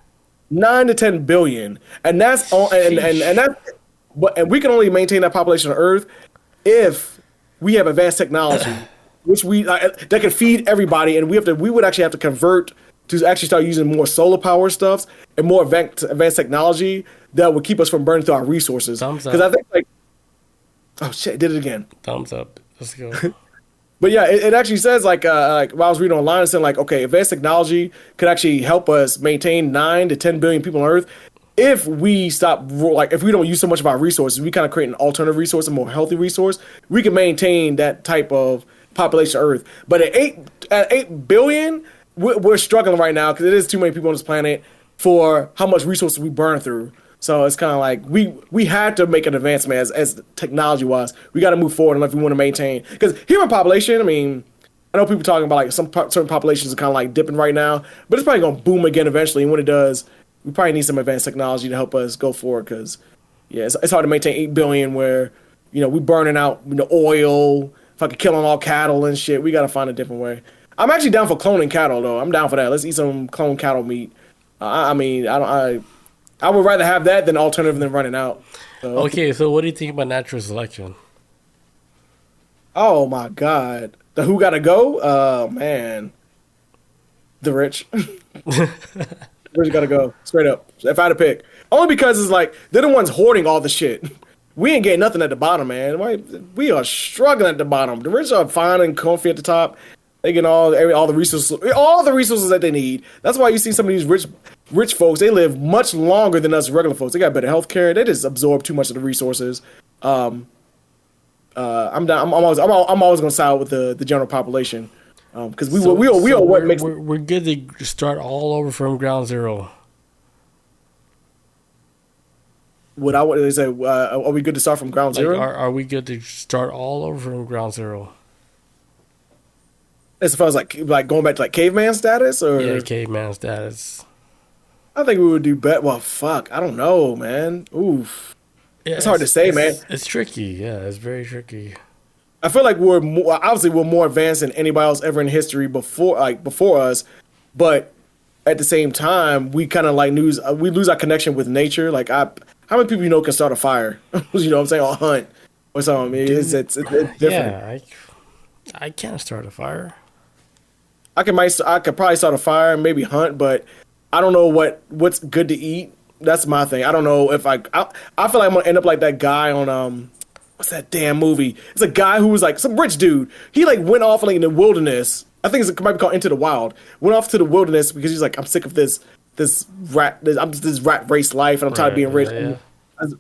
9 to 10 billion, and that's and we can only maintain that population of Earth if we have advanced technology, which that can feed everybody, and we would actually have to convert to actually start using more solar power stuff and more advanced technology that would keep us from burning through our resources. Thumbs up. Because I think like, oh shit, did it again. Thumbs up. Let's go. But yeah, it actually says like while I was reading online, it said like, okay, advanced technology could actually help us maintain 9 to 10 billion people on Earth if we stop, like if we don't use so much of our resources, we kind of create an alternative resource, a more healthy resource. We can maintain that type of population of Earth. But at 8 billion. We're struggling right now because it is too many people on this planet for how much resources we burn through. So it's kind of like we had to make an advancement as technology wise. We got to move forward if we want to maintain. Because human population, I mean, I know people talking about like certain populations are kind of like dipping right now, but it's probably going to boom again eventually. And when it does, we probably need some advanced technology to help us go forward. Because yeah, it's hard to maintain 8 billion where we burning out oil, fucking killing all cattle and shit. We got to find a different way. I'm actually down for cloning cattle, though. I'm down for that. Let's eat some cloned cattle meat. I would rather have that than alternative than running out. So. Okay, so what do you think about natural selection? Oh my God, the who gotta go? Oh man, the rich. The rich gotta go straight up. If I had to pick, only because it's like they're the ones hoarding all the shit. We ain't getting nothing at the bottom, man. We are struggling at the bottom. The rich are fine and comfy at the top. They get all the resources that they need. That's why you see some of these rich folks. They live much longer than us regular folks. They got better health care. They just absorb too much of the resources. I'm always gonna side with the general population because we're good to start all over from ground zero. What they say? Are we good to start from ground zero? Are we good to start all over from ground zero? As far as like going back to like caveman status, or yeah, caveman status. I think we would do better. Well, fuck, I don't know, man. Oof, yeah, it's hard to say, man. It's tricky. Yeah, it's very tricky. I feel like we're more advanced than anybody else ever in history before us, but at the same time, we kind of like lose our connection with nature. Like, how many people can start a fire? You know what I'm saying? Or hunt or something. It's different. Yeah, I can't start a fire. I could probably start a fire and maybe hunt, but I don't know what's good to eat. That's my thing. I don't know if I feel like I'm gonna end up like that guy on what's that damn movie? It's a guy who was like some rich dude. He like went off like in the wilderness. I think it might be called Into the Wild. Went off to the wilderness because he's like, I'm sick of this rat race life, and I'm tired of being rich. Yeah.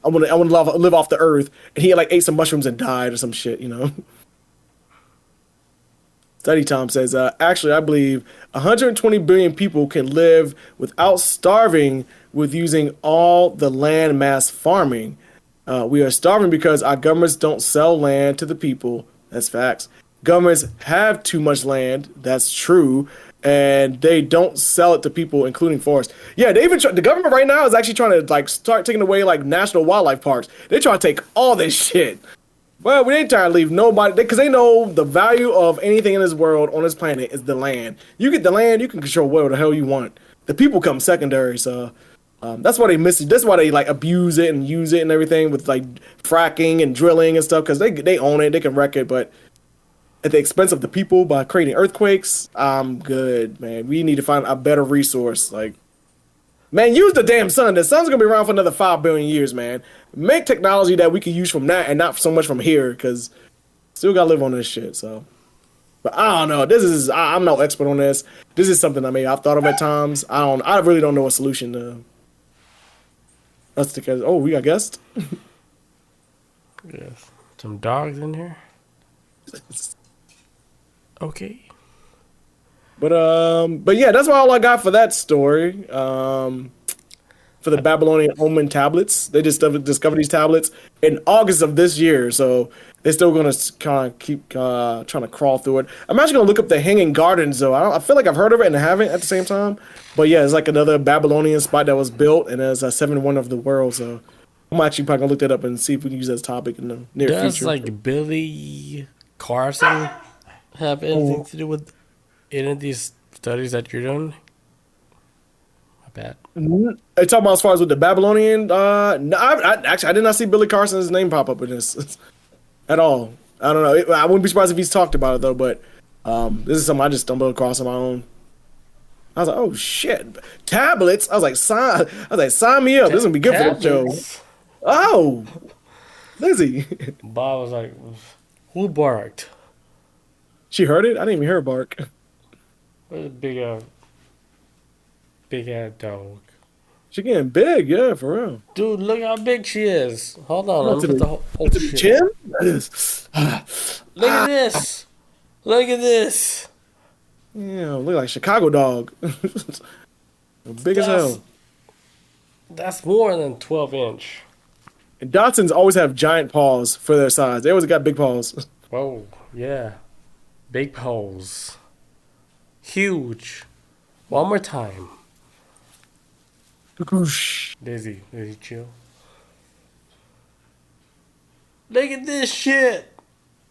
I want to live off the earth. And he like ate some mushrooms and died or some shit, Study Tom says, actually, I believe 120 billion people can live without starving with using all the land mass farming. We are starving because our governments don't sell land to the people. That's facts. Governments have too much land. That's true. and they don't sell it to people, including forests. Yeah, the government right now is actually trying to like start taking away like national wildlife parks. They try to take all this shit. Well, we ain't trying to leave nobody because they know the value of anything in this world on this planet is the land. You get the land, you can control whatever the hell you want. The people come secondary, so that's why they miss it. That's why they like abuse it and use it and everything with like fracking and drilling and stuff because they own it, they can wreck it, but at the expense of the people by creating earthquakes, I'm good, man. We need to find a better resource. Like, man, use the damn sun. The sun's gonna be around for another 5 billion years, man. Make technology that we can use from that and not so much from here, because still gotta live on this shit. So, but I don't know. I'm no expert on this. This is something I've thought of at times. I really don't know a solution to. That's because we got guests. Yes, some dogs in here. Okay. But yeah, that's all I got for that story. For the Babylonian omen tablets, they just discovered these tablets in August of this year, so they're still gonna kind of keep trying to crawl through it. I'm actually gonna look up the Hanging Gardens though. I feel like I've heard of it and I haven't at the same time. But yeah, it's like another Babylonian spot that was built, and it's a 7 wonder of the world. So I'm actually probably gonna look that up and see if we can use that as a topic in the near future. Does like Billy Carson have anything to do with any of these studies that you're doing? My bad. Are you talking about as far as with the Babylonian? No, I did not see Billy Carson's name pop up in this at all. I don't know. I wouldn't be surprised if he's talked about it though. But this is something I just stumbled across on my own. I was like, oh shit, tablets. I was like, sign me up. This is gonna be good for the show. Oh, Lizzie. Bob was like, who barked? She heard it? I didn't even hear her bark. What a big ass dog. She getting big, yeah, for real. Dude, look how big she is. Hold on, let me put the whole shit. Chin? Look at this. Look at this. Yeah, look like Chicago dog. Big as hell. That's more than 12-inch. And Dachshunds always have giant paws for their size. They always got big paws. Whoa, yeah. Big paws. Huge. One more time. Daisy, chill. Look at this shit.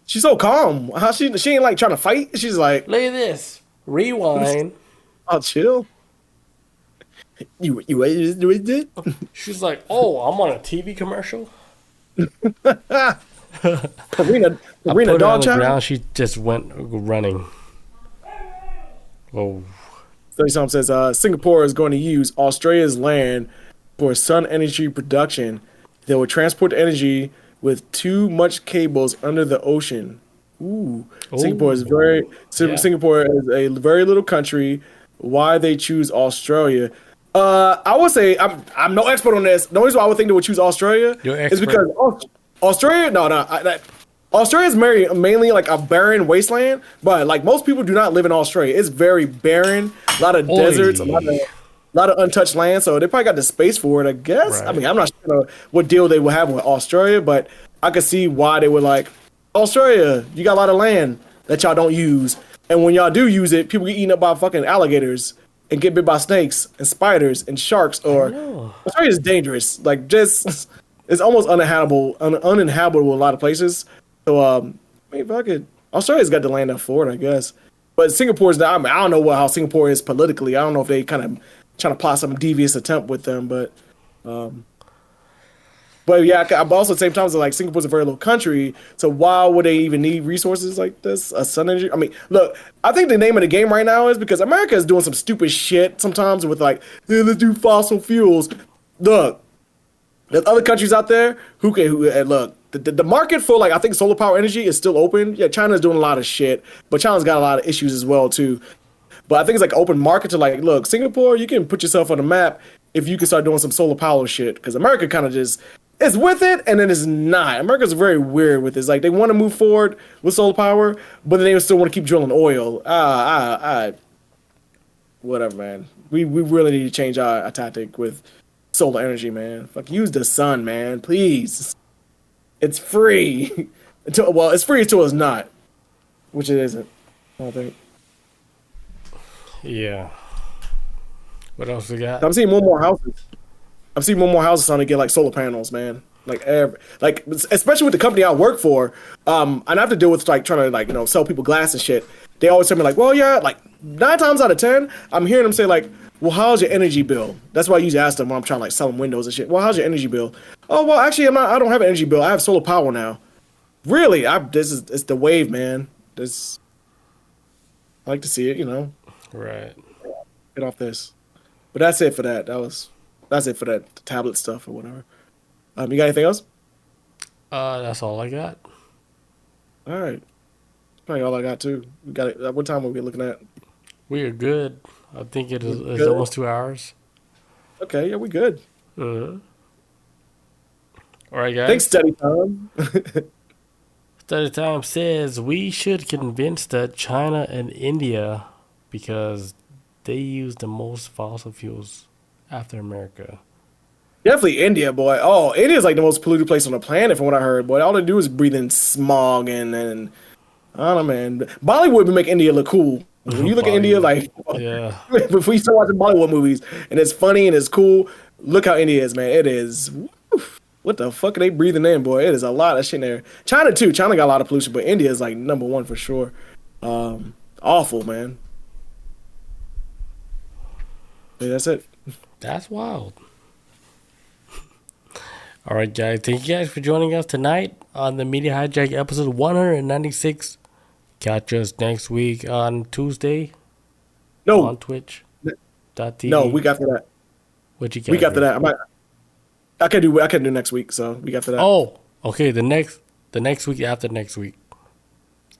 She's so calm. How she ain't like trying to fight. She's like, look at this. Rewind. I'll chill. You wait it? She's like, oh, I'm on a TV commercial. Karina dog child. She just went running. Whoa. So something says Singapore is going to use Australia's land for sun energy production. They will transport energy with too much cables under the ocean. Ooh. Singapore is Singapore is a very little country. Why they choose Australia? I would say I'm no expert on this. The only reason why I would think they would choose Australia is because Australia. Australia is mainly like a barren wasteland, but like most people do not live in Australia. It's very barren, a lot of deserts, a lot of untouched land. So they probably got the space for it, I guess. Right. I mean, I'm not sure what deal they would have with Australia, but I could see why they would like Australia. You got a lot of land that y'all don't use, and when y'all do use it, people get eaten up by fucking alligators and get bit by snakes and spiders and sharks. Or Australia is dangerous. Like just it's almost uninhabitable in a lot of places. So, I mean, fuck it. Australia's got the land up for it, I guess. But Singapore's not. I mean, I don't know how Singapore is politically. I don't know if they kind of trying to plot some devious attempt with them. But yeah, but also at the same time, it's like Singapore's a very little country. So why would they even need resources like this? A sun energy? I mean, look, I think the name of the game right now is because America is doing some stupid shit sometimes with like, hey, let's do fossil fuels. Look, there's other countries out there who look. The market for like I think solar power energy is still open. Yeah, China's doing a lot of shit, but China's got a lot of issues as well too. But I think it's like an open market to like, look, Singapore, you can put yourself on the map if you can start doing some solar power shit. Because America kind of just is with it and then it's not. America's very weird with this. Like they want to move forward with solar power, but then they still want to keep drilling oil. Whatever, man. We really need to change our tactic with solar energy, man. Fuck, use the sun, man, please. It's free. It's free until it's not, which it isn't, I think. Yeah. What else we got? I'm seeing more and more houses. I'm seeing more and more houses starting to get like solar panels, man. Like especially with the company I work for, and I have to deal with like trying to like sell people glass and shit. They always tell me like, well, yeah, like 9 times out of 10, I'm hearing them say like, well, how's your energy bill? That's why I usually ask them when I'm trying to like sell them windows and shit. Well, how's your energy bill? Oh, well, actually, I don't have an energy bill. I have solar power now. Really, it's the wave, man. I like to see it, Right. Get off this. But that's it for that. That's it for that tablet stuff or whatever. You got anything else? That's all I got. All right. Probably all I got too. We got it. What time are we looking at? We are good. I think it's almost 2 hours. Okay, yeah, we good. All right, guys. Thanks, Study Time. Study Time says we should convince that China and India because they use the most fossil fuels after America. Definitely India, boy. Oh, India's like the most polluted place on the planet from what I heard, boy. All they do is breathe in smog and I don't know, man. Bollywood would make India look cool. When you look at India, like, yeah. Before you start watching Bollywood movies and it's funny and it's cool, look how India is, man. It is. What the fuck are they breathing in, boy? It is a lot of shit in there. China too. China got a lot of pollution, but India is like number one for sure. Awful, man. Yeah, that's it. That's wild. All right, guys. Thank you guys for joining us tonight on the Media Hijack episode 196. Catch us next week on Tuesday. No. On Twitch.tv. No, week after that. What you got? Week after that. I can do next week, so week after that. Oh, okay. The next week after next week.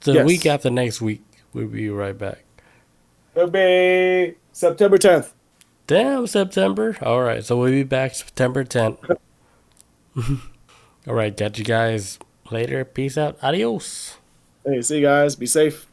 The week after next week. We'll be right back. It'll be September 10th. Damn, September. All right, so we'll be back September 10th. All right, catch you guys later. Peace out. Adios. Hey, see you guys. Be safe.